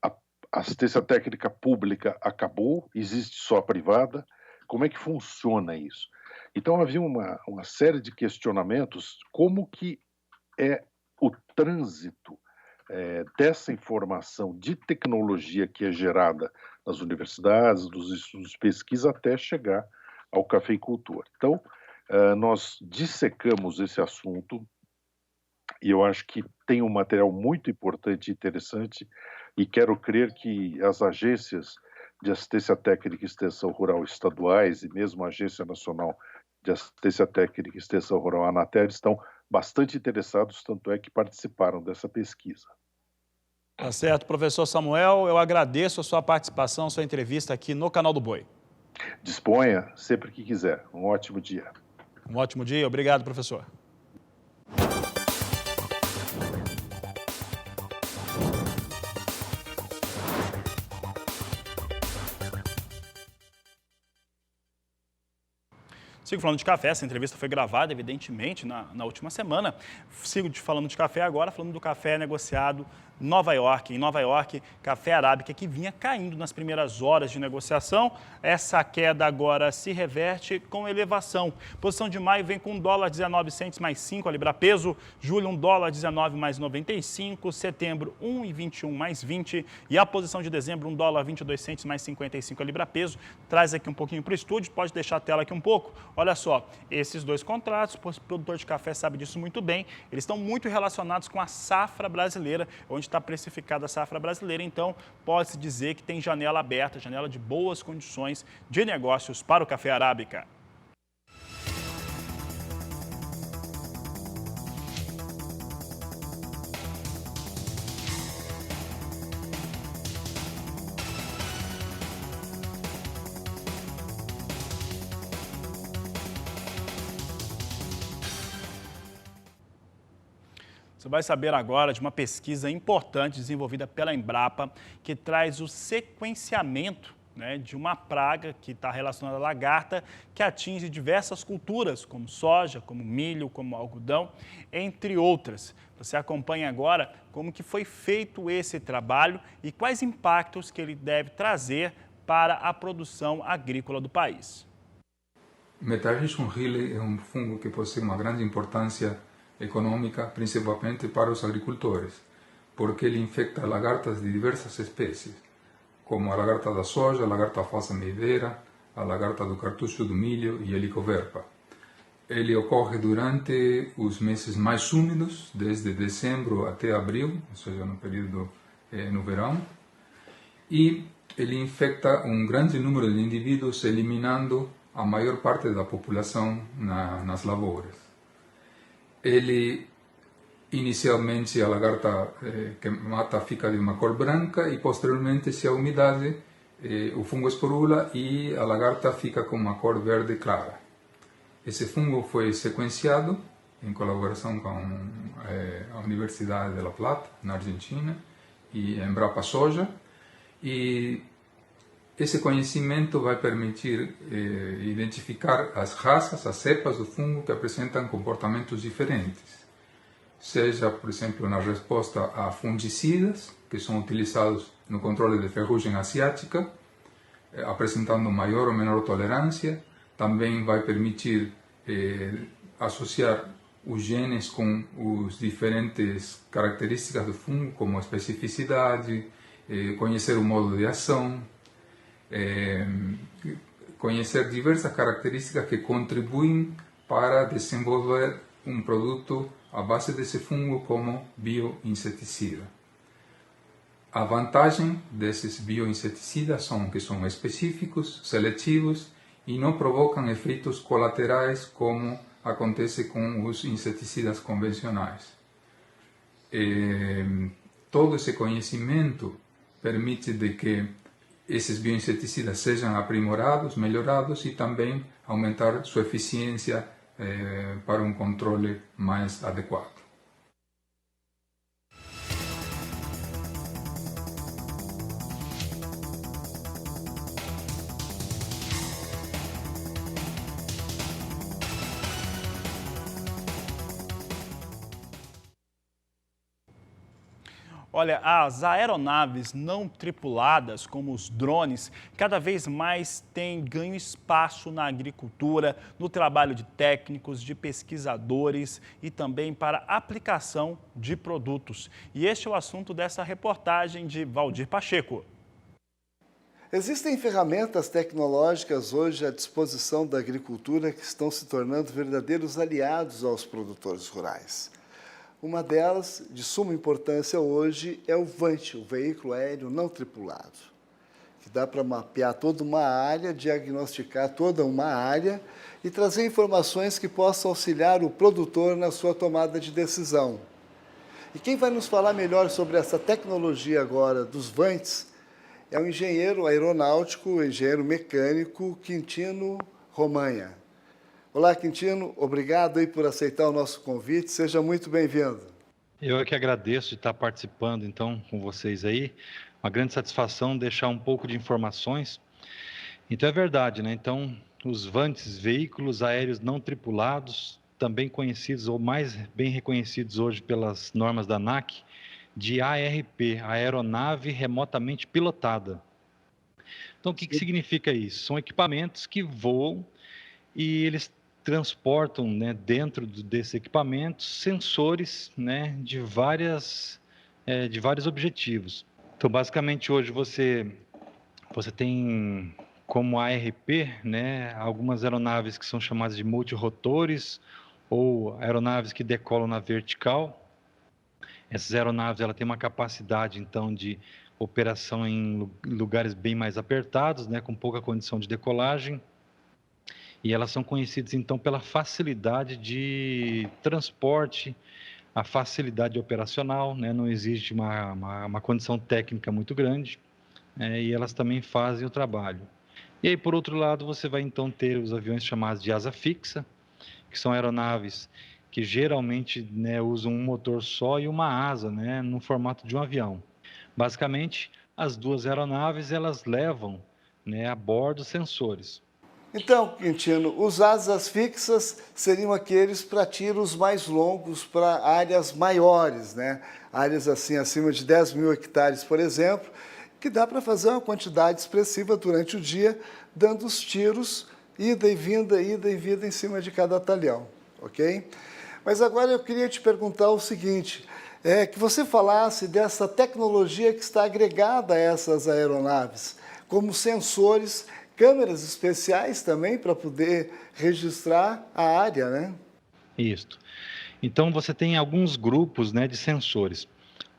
a assistência técnica pública acabou, existe só a privada, como é que funciona isso? Então havia uma série de questionamentos, como que é o trânsito dessa informação de tecnologia que é gerada nas universidades, nos estudos de pesquisa, até chegar ao cafeicultor. Então, nós dissecamos esse assunto e eu acho que tem um material muito importante e interessante, e quero crer que as agências de assistência técnica e extensão rural estaduais e mesmo a Agência Nacional de Assistência Técnica e Extensão Rural, a Anatel, estão bastante interessados, tanto é que participaram dessa pesquisa. Tá certo, professor Samuel, eu agradeço a sua participação, a sua entrevista aqui no Canal do Boi. Disponha sempre que quiser. Um ótimo dia. Um ótimo dia, obrigado, professor. Sigo falando de café, essa entrevista foi gravada, evidentemente, na última semana. Sigo falando de café agora, falando do café negociado em Nova York. Em Nova York, café arábica que vinha caindo nas primeiras horas de negociação. Essa queda agora se reverte com elevação. Posição de maio vem com $1,19 mais 5 a libra peso. Julho, $1,19 mais 95. Setembro, 1,21 mais 20. E a posição de dezembro, $1,22 mais 55 a libra peso. Traz aqui um pouquinho para o estúdio, pode deixar a tela aqui um pouco. Olha só, esses dois contratos, o produtor de café sabe disso muito bem, eles estão muito relacionados com a safra brasileira, onde está precificada a safra brasileira, então pode-se dizer que tem janela aberta, janela de boas condições de negócios para o café arábica. Você vai saber agora de uma pesquisa importante desenvolvida pela Embrapa, que traz o sequenciamento, de uma praga que está relacionada à lagarta, que atinge diversas culturas, como soja, como milho, como algodão, entre outras. Você acompanha agora como que foi feito esse trabalho e quais impactos que ele deve trazer para a produção agrícola do país. Metarhizium rile é um fungo que possui uma grande importância econômica, principalmente para os agricultores, porque ele infecta lagartas de diversas espécies, como a lagarta da soja, a lagarta falsa meideira, a lagarta do cartucho do milho e a helicoverpa. Ele ocorre durante os meses mais úmidos, desde dezembro até abril, ou seja, no período no verão, e ele infecta um grande número de indivíduos, eliminando a maior parte da população nas lavouras. Ele, inicialmente, a lagarta que mata fica de uma cor branca e, posteriormente, se a umidade, o fungo esporula e a lagarta fica com uma cor verde clara. Esse fungo foi sequenciado em colaboração com a Universidade de La Plata, na Argentina, e a Embrapa Soja, e esse conhecimento vai permitir identificar as raças, as cepas do fungo que apresentam comportamentos diferentes. seja, por exemplo, na resposta a fungicidas, que são utilizados no controle de ferrugem asiática, apresentando maior ou menor tolerância. Também vai permitir associar os genes com as diferentes características do fungo, como a especificidade, conhecer o modo de ação, conhecer diversas características que contribuem para desenvolver um produto à base desse fungo como bioinseticida. A vantagem desses bioinseticidas são que são específicos, seletivos e não provocam efeitos colaterais como acontece com os inseticidas convencionais. Todo esse conhecimento permite de que esses bioinseticidas sejam aprimorados, melhorados e também aumentar sua eficiência para um controle mais adequado. Olha, as aeronaves não tripuladas, como os drones, cada vez mais têm ganho espaço na agricultura, no trabalho de técnicos, de pesquisadores e também para aplicação de produtos. E este é o assunto dessa reportagem de Valdir Pacheco. Existem ferramentas tecnológicas hoje à disposição da agricultura que estão se tornando verdadeiros aliados aos produtores rurais. Uma delas, de suma importância hoje, é o VANT, o veículo aéreo não tripulado, que dá para mapear toda uma área, diagnosticar toda uma área e trazer informações que possam auxiliar o produtor na sua tomada de decisão. E quem vai nos falar melhor sobre essa tecnologia agora dos VANTs é o engenheiro aeronáutico, o engenheiro mecânico Quintino Romanha. Olá, Quintino, obrigado aí por aceitar o nosso convite, seja muito bem-vindo. Eu é que agradeço de estar participando, então, com vocês aí. Uma grande satisfação deixar um pouco de informações. Então, é verdade, né? Então, os VANTs, veículos aéreos não tripulados, também conhecidos ou mais bem reconhecidos hoje pelas normas da ANAC, de ARP, Aeronave Remotamente Pilotada. Então, o que significa isso? São equipamentos que voam e eles transportam, né, dentro desses equipamentos sensores, né, de vários objetivos. Então, basicamente, hoje você tem como ARP, né, algumas aeronaves que são chamadas de multirotores ou aeronaves que decolam na vertical. Essas aeronaves ela têm uma capacidade, então, de operação em lugares bem mais apertados, né, com pouca condição de decolagem. E elas são conhecidas, então, pela facilidade de transporte, a facilidade operacional, né? Não existe uma condição técnica muito grande, e elas também fazem o trabalho. E aí, por outro lado, você vai, então, ter os aviões chamados de asa fixa, que são aeronaves que geralmente, né, usam um motor só e uma asa, né, no formato de um avião. Basicamente, as duas aeronaves, elas levam, né, a bordo sensores. Então, Quintino, os asas fixas seriam aqueles para tiros mais longos, para áreas maiores, né? Áreas assim, acima de 10 mil hectares, por exemplo, que dá para fazer uma quantidade expressiva durante o dia, dando os tiros, ida e vinda em cima de cada talhão, ok? Mas agora eu queria te perguntar o seguinte, que você falasse dessa tecnologia que está agregada a essas aeronaves, como sensores, câmeras especiais também para poder registrar a área, né? Isso. Então, você tem alguns grupos, né, de sensores.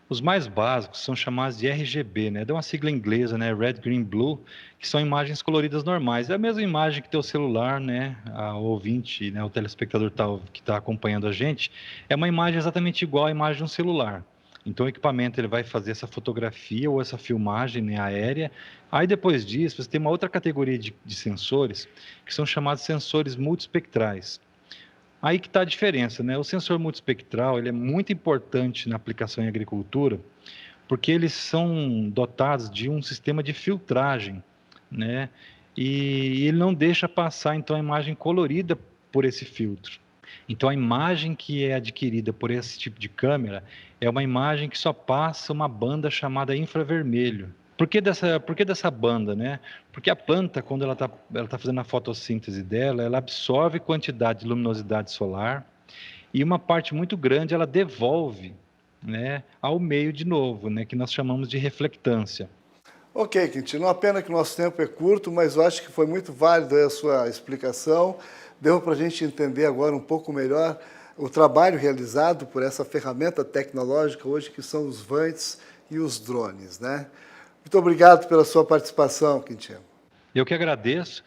Os mais básicos são chamados de RGB, né? Dá uma sigla inglesa, né? Red, Green, Blue, que são imagens coloridas normais. É a mesma imagem que teu celular, né? O ouvinte, né? O telespectador que está acompanhando a gente, é uma imagem exatamente igual à imagem de um celular. Então, o equipamento ele vai fazer essa fotografia ou essa filmagem, né, aérea. Aí, depois disso, você tem uma outra categoria de sensores, que são chamados sensores multiespectrais. Aí que está a diferença, né? O sensor multiespectral ele é muito importante na aplicação em agricultura, porque eles são dotados de um sistema de filtragem, né? E ele não deixa passar, então, a imagem colorida por esse filtro. Então, a imagem que é adquirida por esse tipo de câmera é uma imagem que só passa uma banda chamada infravermelho. Por que dessa banda, né? Porque a planta, quando ela tá fazendo a fotossíntese dela, ela absorve quantidade de luminosidade solar e uma parte muito grande ela devolve, né, ao meio de novo, né, que nós chamamos de reflectância. Ok, Quintino, uma pena que o nosso tempo é curto, mas eu acho que foi muito válida a sua explicação. Deu para a gente entender agora um pouco melhor o trabalho realizado por essa ferramenta tecnológica hoje, que são os vantes e os drones, né? Muito obrigado pela sua participação, Quintino. Eu que agradeço,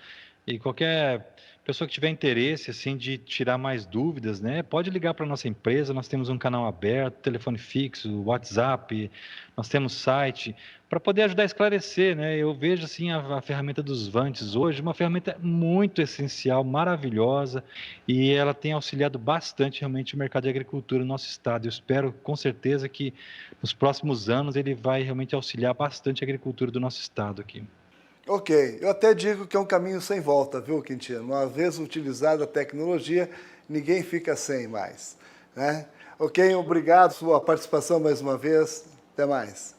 e qualquer pessoa que tiver interesse assim de tirar mais dúvidas, né, pode ligar para a nossa empresa. Nós temos um canal aberto, telefone fixo, WhatsApp, nós temos site, para poder ajudar a esclarecer, né? Eu vejo assim a ferramenta dos vantes hoje uma ferramenta muito essencial, maravilhosa, e ela tem auxiliado bastante realmente o mercado de agricultura no nosso estado. Eu espero com certeza que nos próximos anos ele vai realmente auxiliar bastante a agricultura do nosso estado aqui. Ok, eu até digo que é um caminho sem volta, viu, Quintino? Uma vez utilizada a tecnologia, ninguém fica sem mais, né? Ok, obrigado pela sua participação mais uma vez. Até mais.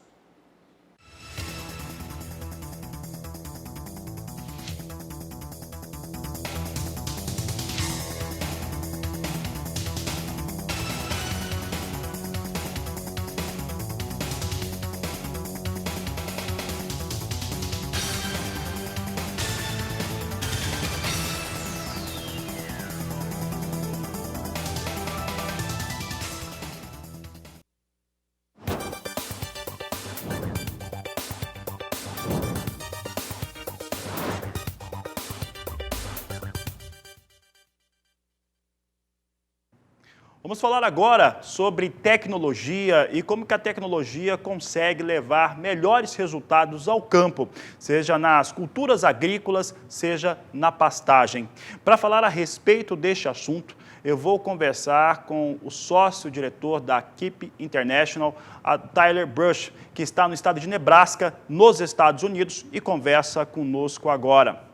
Vamos falar agora sobre tecnologia e como que a tecnologia consegue levar melhores resultados ao campo, seja nas culturas agrícolas, seja na pastagem. Para falar a respeito deste assunto, eu vou conversar com o sócio-diretor da Keep International, a Tyler Brush, que está no estado de Nebraska, nos Estados Unidos, e conversa conosco agora.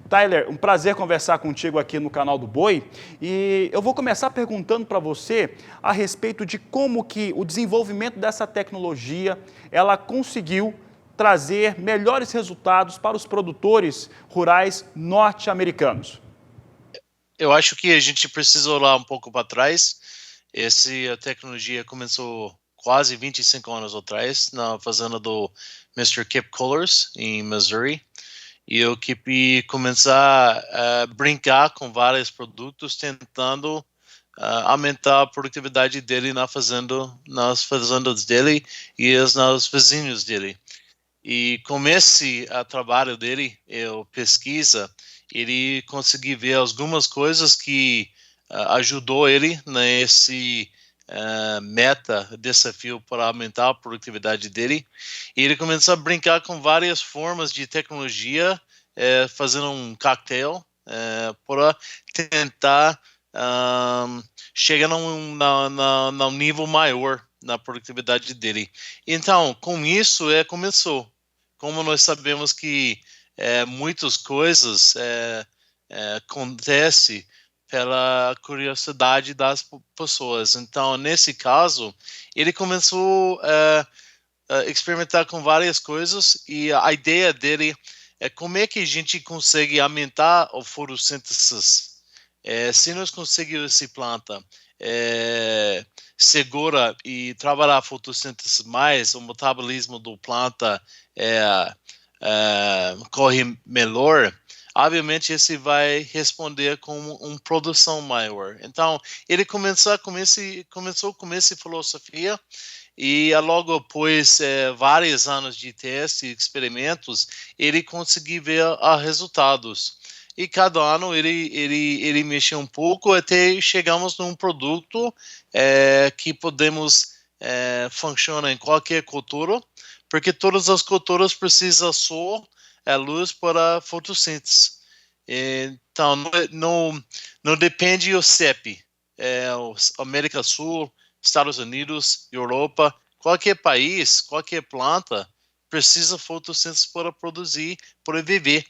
Tyler, um prazer conversar contigo aqui no canal do Boi, e eu vou começar perguntando para você a respeito de como que o desenvolvimento dessa tecnologia, ela conseguiu trazer melhores resultados para os produtores rurais norte-americanos. Eu acho que a gente precisa olhar um pouco para trás. Essa tecnologia começou quase 25 anos atrás na fazenda do Mr. Kip Cullers, em Missouri. E o Kip começar a brincar com vários produtos, tentando aumentar a produtividade dele nas fazendas dele e nos vizinhos dele. E com esse trabalho dele, pesquisa, ele conseguiu ver algumas coisas que ajudou ele nesse desafio para aumentar a produtividade dele. E ele começou a brincar com várias formas de tecnologia, fazendo um cocktail para tentar chegar num nível maior na produtividade dele. Então, com isso, começou. Como nós sabemos que muitas coisas acontecem pela curiosidade das pessoas. Então, nesse caso, ele começou a experimentar com várias coisas, e a ideia dele é como é que a gente consegue aumentar a fotossíntese. Se nós conseguimos essa planta segura e trabalhar a fotossíntese mais, o metabolismo da planta corre melhor, obviamente esse vai responder com uma produção maior. Então, ele começou com essa filosofia, e logo após vários anos de testes e experimentos, ele conseguiu ver resultados. E cada ano ele mexeu um pouco até chegamos num produto que podemos funcionar em qualquer cultura, porque todas as culturas precisam só luz para fotossíntese. Então, não depende do CEP. América do Sul, Estados Unidos, Europa, qualquer país, qualquer planta precisa de fotossíntese para produzir, para viver.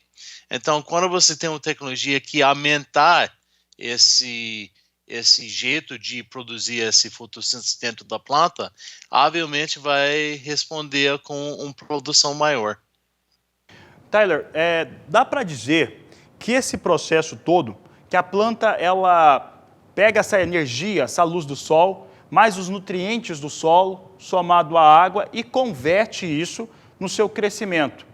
Então, quando você tem uma tecnologia que aumentar esse esse jeito de produzir esse fotossíntese dentro da planta, obviamente vai responder com uma produção maior. Tyler, dá para dizer que esse processo todo, que a planta ela pega essa energia, essa luz do sol, mais os nutrientes do solo, somado à água e converte isso no seu crescimento.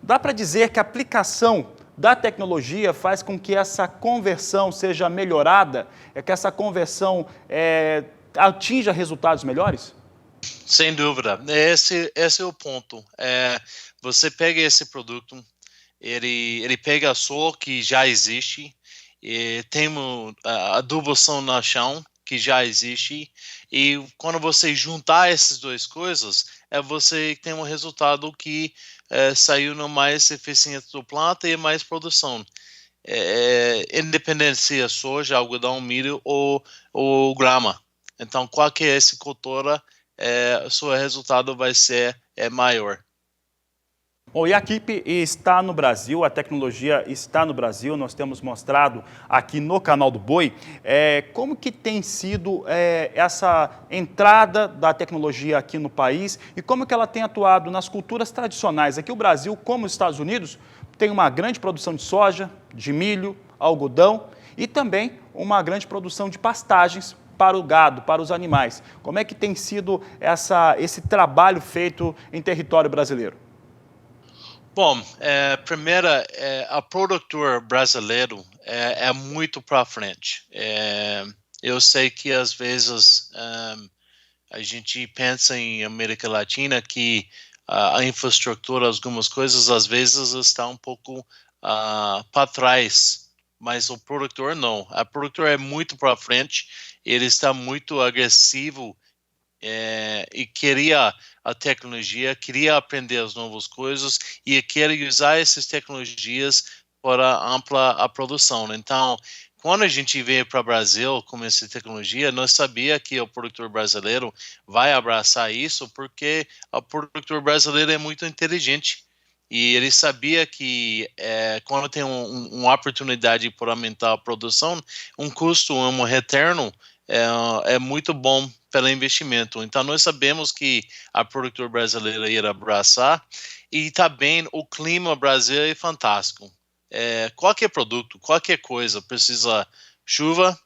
Dá para dizer que a aplicação da tecnologia faz com que essa conversão seja melhorada, que essa conversão atinja resultados melhores? Sem dúvida, esse é o ponto. Você pega esse produto, ele pega sol que já existe, tem a adubação no chão que já existe, e quando você juntar essas duas coisas, você tem um resultado que saiu no mais eficiente do planta e mais produção. Independente se é soja, algodão, milho ou grama. Então, qualquer essa cultura, o seu resultado vai ser maior. Bom, e a equipe está no Brasil, a tecnologia está no Brasil, nós temos mostrado aqui no canal do Boi como que tem sido essa entrada da tecnologia aqui no país e como que ela tem atuado nas culturas tradicionais. Aqui o Brasil, como os Estados Unidos, tem uma grande produção de soja, de milho, algodão e também uma grande produção de pastagens para o gado, para os animais. Como é que tem sido esse trabalho feito em território brasileiro? Bom, primeiro, o produtor brasileiro é muito para frente. Eu sei que às vezes a gente pensa em América Latina que a infraestrutura, algumas coisas, às vezes está um pouco para trás, mas o produtor não. O produtor é muito para frente, ele está muito agressivo e queria a tecnologia, queria aprender as novas coisas e quer usar essas tecnologias para ampliar a produção. Então, quando a gente veio para o Brasil com essa tecnologia, nós sabíamos que o produtor brasileiro vai abraçar isso porque o produtor brasileiro é muito inteligente. E ele sabia que quando tem uma oportunidade para aumentar a produção, um custo, um retorno é muito bom pelo investimento. Então, nós sabemos que a produtor brasileira ia abraçar e também o clima brasileiro é fantástico. Qualquer produto, qualquer coisa, precisa chuva,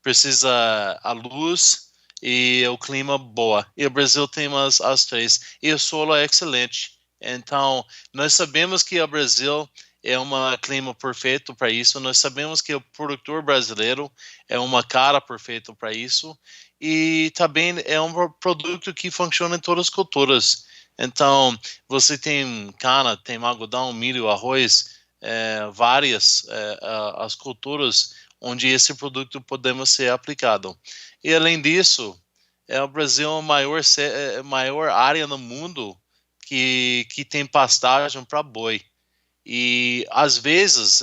precisa a luz e o clima boa. E o Brasil tem as três. E o solo é excelente. Então, nós sabemos que o Brasil é um clima perfeito para isso. Nós sabemos que o produtor brasileiro é uma cara perfeita para isso. E também é um produto que funciona em todas as culturas. Então, você tem cana, tem algodão, milho, arroz, várias as culturas onde esse produto podemos ser aplicado. E além disso, o Brasil é a maior área no mundo que tem pastagem para boi. E às vezes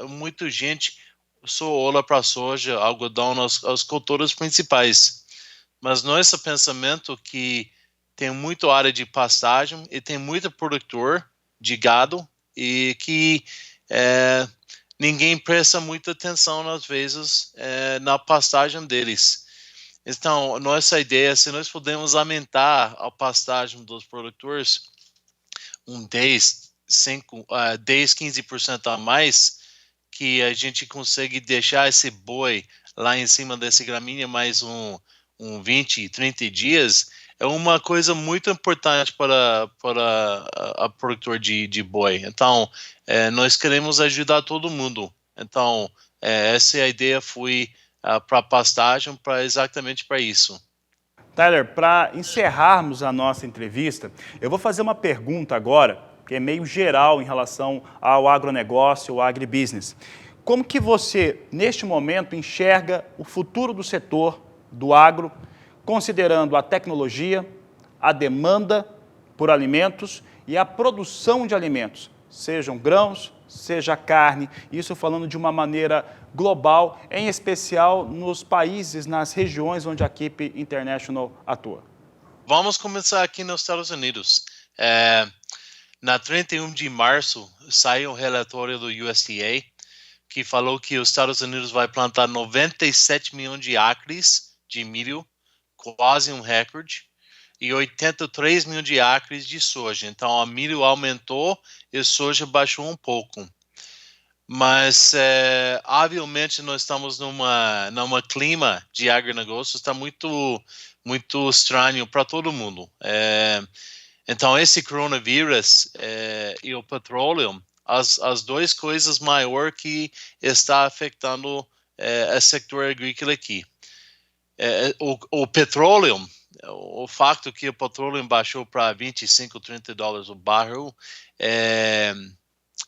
muita gente só olha para soja, algodão, as culturas principais. Mas nosso pensamento que tem muita área de pastagem e tem muito produtor de gado e que ninguém presta muita atenção às vezes na pastagem deles. Então, nossa ideia é se nós podemos aumentar a pastagem dos produtores 10-15% a mais, que a gente consegue deixar esse boi lá em cima desse gramínea mais 20, 30 dias, é uma coisa muito importante para a produtor de boi. Então, nós queremos ajudar todo mundo. Então, essa ideia foi para a pastagem, exatamente para isso. Tyler, para encerrarmos a nossa entrevista, eu vou fazer uma pergunta agora, que é meio geral em relação ao agronegócio, ao agribusiness. Como que você, neste momento, enxerga o futuro do setor do agro, considerando a tecnologia, a demanda por alimentos e a produção de alimentos, sejam grãos, seja carne, isso falando de uma maneira global, em especial nos países, nas regiões onde a Keep International atua? Vamos começar aqui nos Estados Unidos. Na 31 de março, saiu um relatório do USDA que falou que os Estados Unidos vai plantar 97 milhões de acres de milho, quase um recorde, e 83 milhões de acres de soja. Então, o milho aumentou e a soja baixou um pouco. Mas, obviamente, nós estamos numa clima de agronegócio, está muito estranho para todo mundo. Então, esse coronavírus e o petróleo, as duas coisas maiores que está afetando o setor agrícola aqui. O petróleo, o fato que o petróleo baixou para 25, 30 dólares o barril,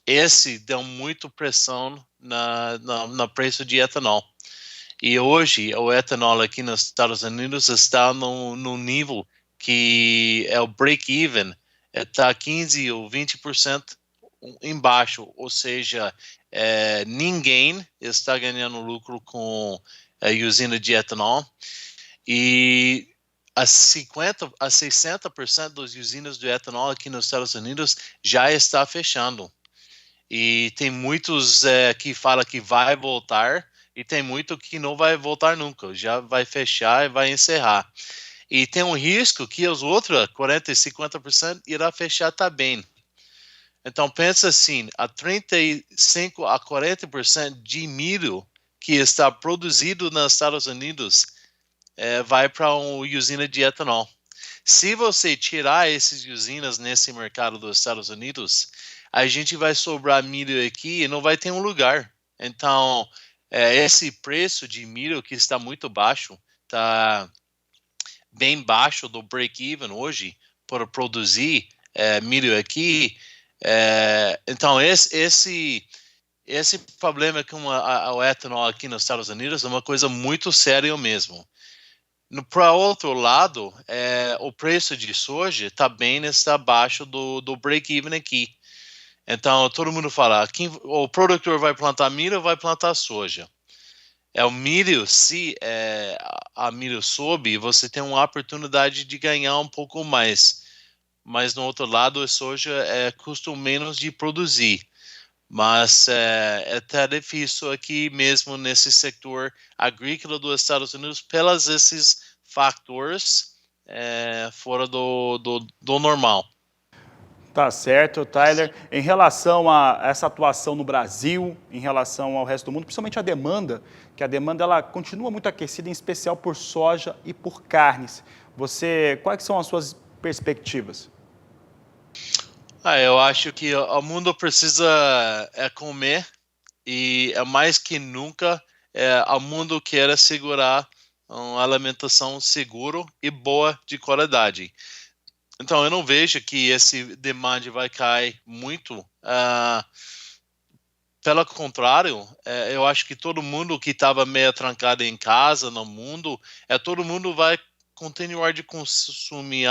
esse deu muito pressão no preço de etanol. E hoje, o etanol aqui nos Estados Unidos está no nível que é o break-even, está 15% ou 20% embaixo, ou seja, ninguém está ganhando lucro com a usina de etanol, e a 60% das usinas de etanol aqui nos Estados Unidos já está fechando. E tem muitos que falam que vai voltar, e tem muito que não vai voltar nunca, já vai fechar e vai encerrar. E tem um risco que os outros 40% e 50% irá fechar também. Então, pensa assim, a 35% a 40% de milho que está produzido nos Estados Unidos vai para uma usina de etanol. Se você tirar essas usinas nesse mercado dos Estados Unidos, a gente vai sobrar milho aqui e não vai ter um lugar. Então, esse preço de milho que está muito baixo, está bem baixo do break-even hoje para produzir milho aqui. Então, esse problema com o etanol aqui nos Estados Unidos é uma coisa muito séria mesmo. Para outro lado, o preço de soja também está abaixo do break-even aqui. Então, todo mundo fala, o produtor vai plantar milho ou vai plantar soja? O milho, se a milho sobe, você tem uma oportunidade de ganhar um pouco mais. Mas, no outro lado, a soja custa menos de produzir. Mas é até difícil aqui mesmo nesse setor agrícola dos Estados Unidos pelos esses fatores fora do normal. Tá certo, Tyler. Em relação a essa atuação no Brasil, em relação ao resto do mundo, principalmente a demanda, que a demanda ela continua muito aquecida, em especial por soja e por carnes. Quais são as suas perspectivas? Eu acho que o mundo precisa comer, e mais que nunca o mundo quer assegurar uma alimentação segura e boa de qualidade. Então, eu não vejo que esse demand vai cair muito. Pelo contrário, eu acho que todo mundo que estava meio trancado em casa no mundo, todo mundo vai continuar de consumir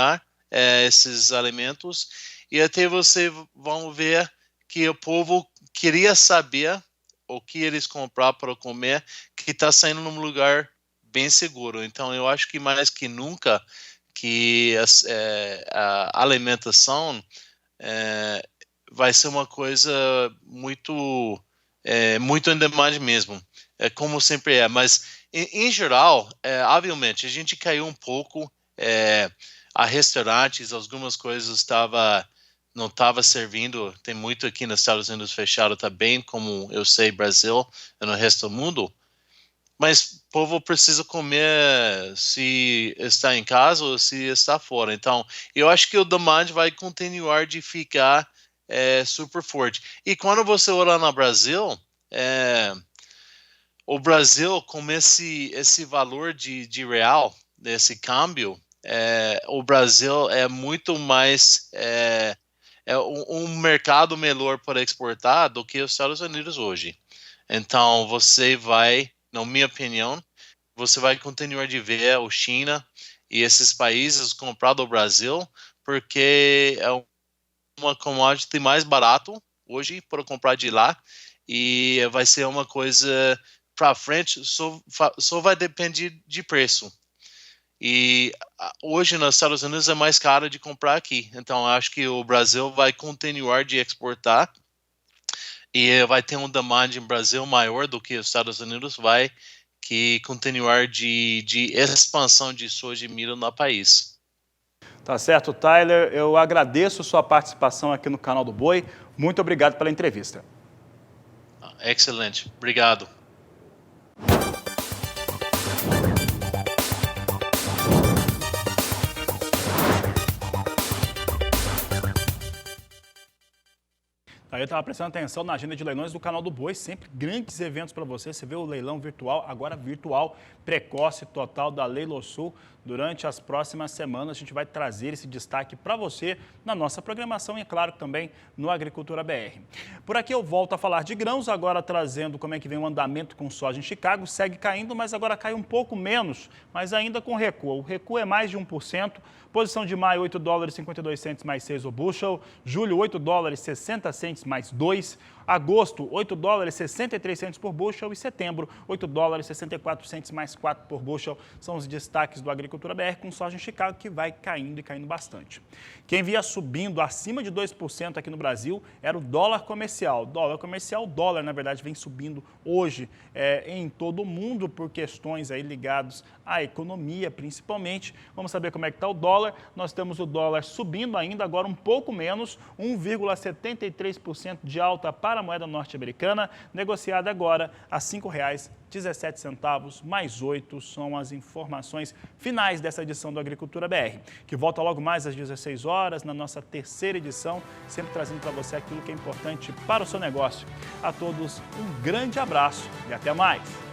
esses alimentos, e até você vão ver que o povo queria saber o que eles comprar para comer, que está saindo num lugar bem seguro. Então, eu acho que mais que nunca que a alimentação vai ser uma coisa muito in demand mesmo, como sempre é. Mas, em geral, obviamente, a gente caiu um pouco a restaurantes, algumas coisas não estava servindo, tem muito aqui nos Estados Unidos fechado também, como eu sei, Brasil e no resto do mundo. Mas o povo precisa comer se está em casa ou se está fora. Então, eu acho que o demand vai continuar de ficar super forte. E quando você olha no Brasil, o Brasil, com esse valor de real, desse câmbio, o Brasil é muito mais um mercado melhor para exportar do que os Estados Unidos hoje. Então, você vai, na minha opinião, você vai continuar de ver a China e esses países comprar do Brasil, porque é uma commodity mais barato hoje para comprar de lá, e vai ser uma coisa para frente, só vai depender de preço. E hoje nos Estados Unidos é mais caro de comprar aqui. Então, acho que o Brasil vai continuar de exportar. e vai ter um demand em Brasil maior do que os Estados Unidos vai que continuar de expansão de soja e milho no país. Tá certo, Tyler. Eu agradeço sua participação aqui no Canal do Boi. Muito obrigado pela entrevista. Excelente. Obrigado. Aí eu estava prestando atenção na agenda de leilões do Canal do Boi, sempre grandes eventos para você. Você vê o leilão virtual, agora virtual, precoce total da Leilosul. Durante as próximas semanas a gente vai trazer esse destaque para você na nossa programação e, é claro, também no Agricultura BR. Por aqui eu volto a falar de grãos, agora trazendo como é que vem o andamento com soja em Chicago. Segue caindo, mas agora cai um pouco menos, mas ainda com recuo. O recuo é mais de 1%. Posição de maio, 8 dólares e 52 centes mais 6 o bushel. Julho, 8 dólares e 60 centes mais 2. Agosto, 8 dólares e 63 centes por bushel. E setembro, 8 dólares e 64 centes mais 4 por bushel. São os destaques do Agricultura BR com soja em Chicago, que vai caindo e caindo bastante. Quem via subindo acima de 2% aqui no Brasil era o dólar comercial. O dólar, na verdade, vem subindo hoje em todo o mundo por questões aí ligadas à economia, principalmente. Vamos saber como é que está o dólar. Nós temos o dólar subindo ainda, agora um pouco menos, 1,73% de alta para a moeda norte-americana, negociada agora a R$ 5,17 mais 8. São as informações finais dessa edição do Agricultura BR, que volta logo mais às 16 horas, na nossa terceira edição, sempre trazendo para você aquilo que é importante para o seu negócio. A todos, um grande abraço e até mais!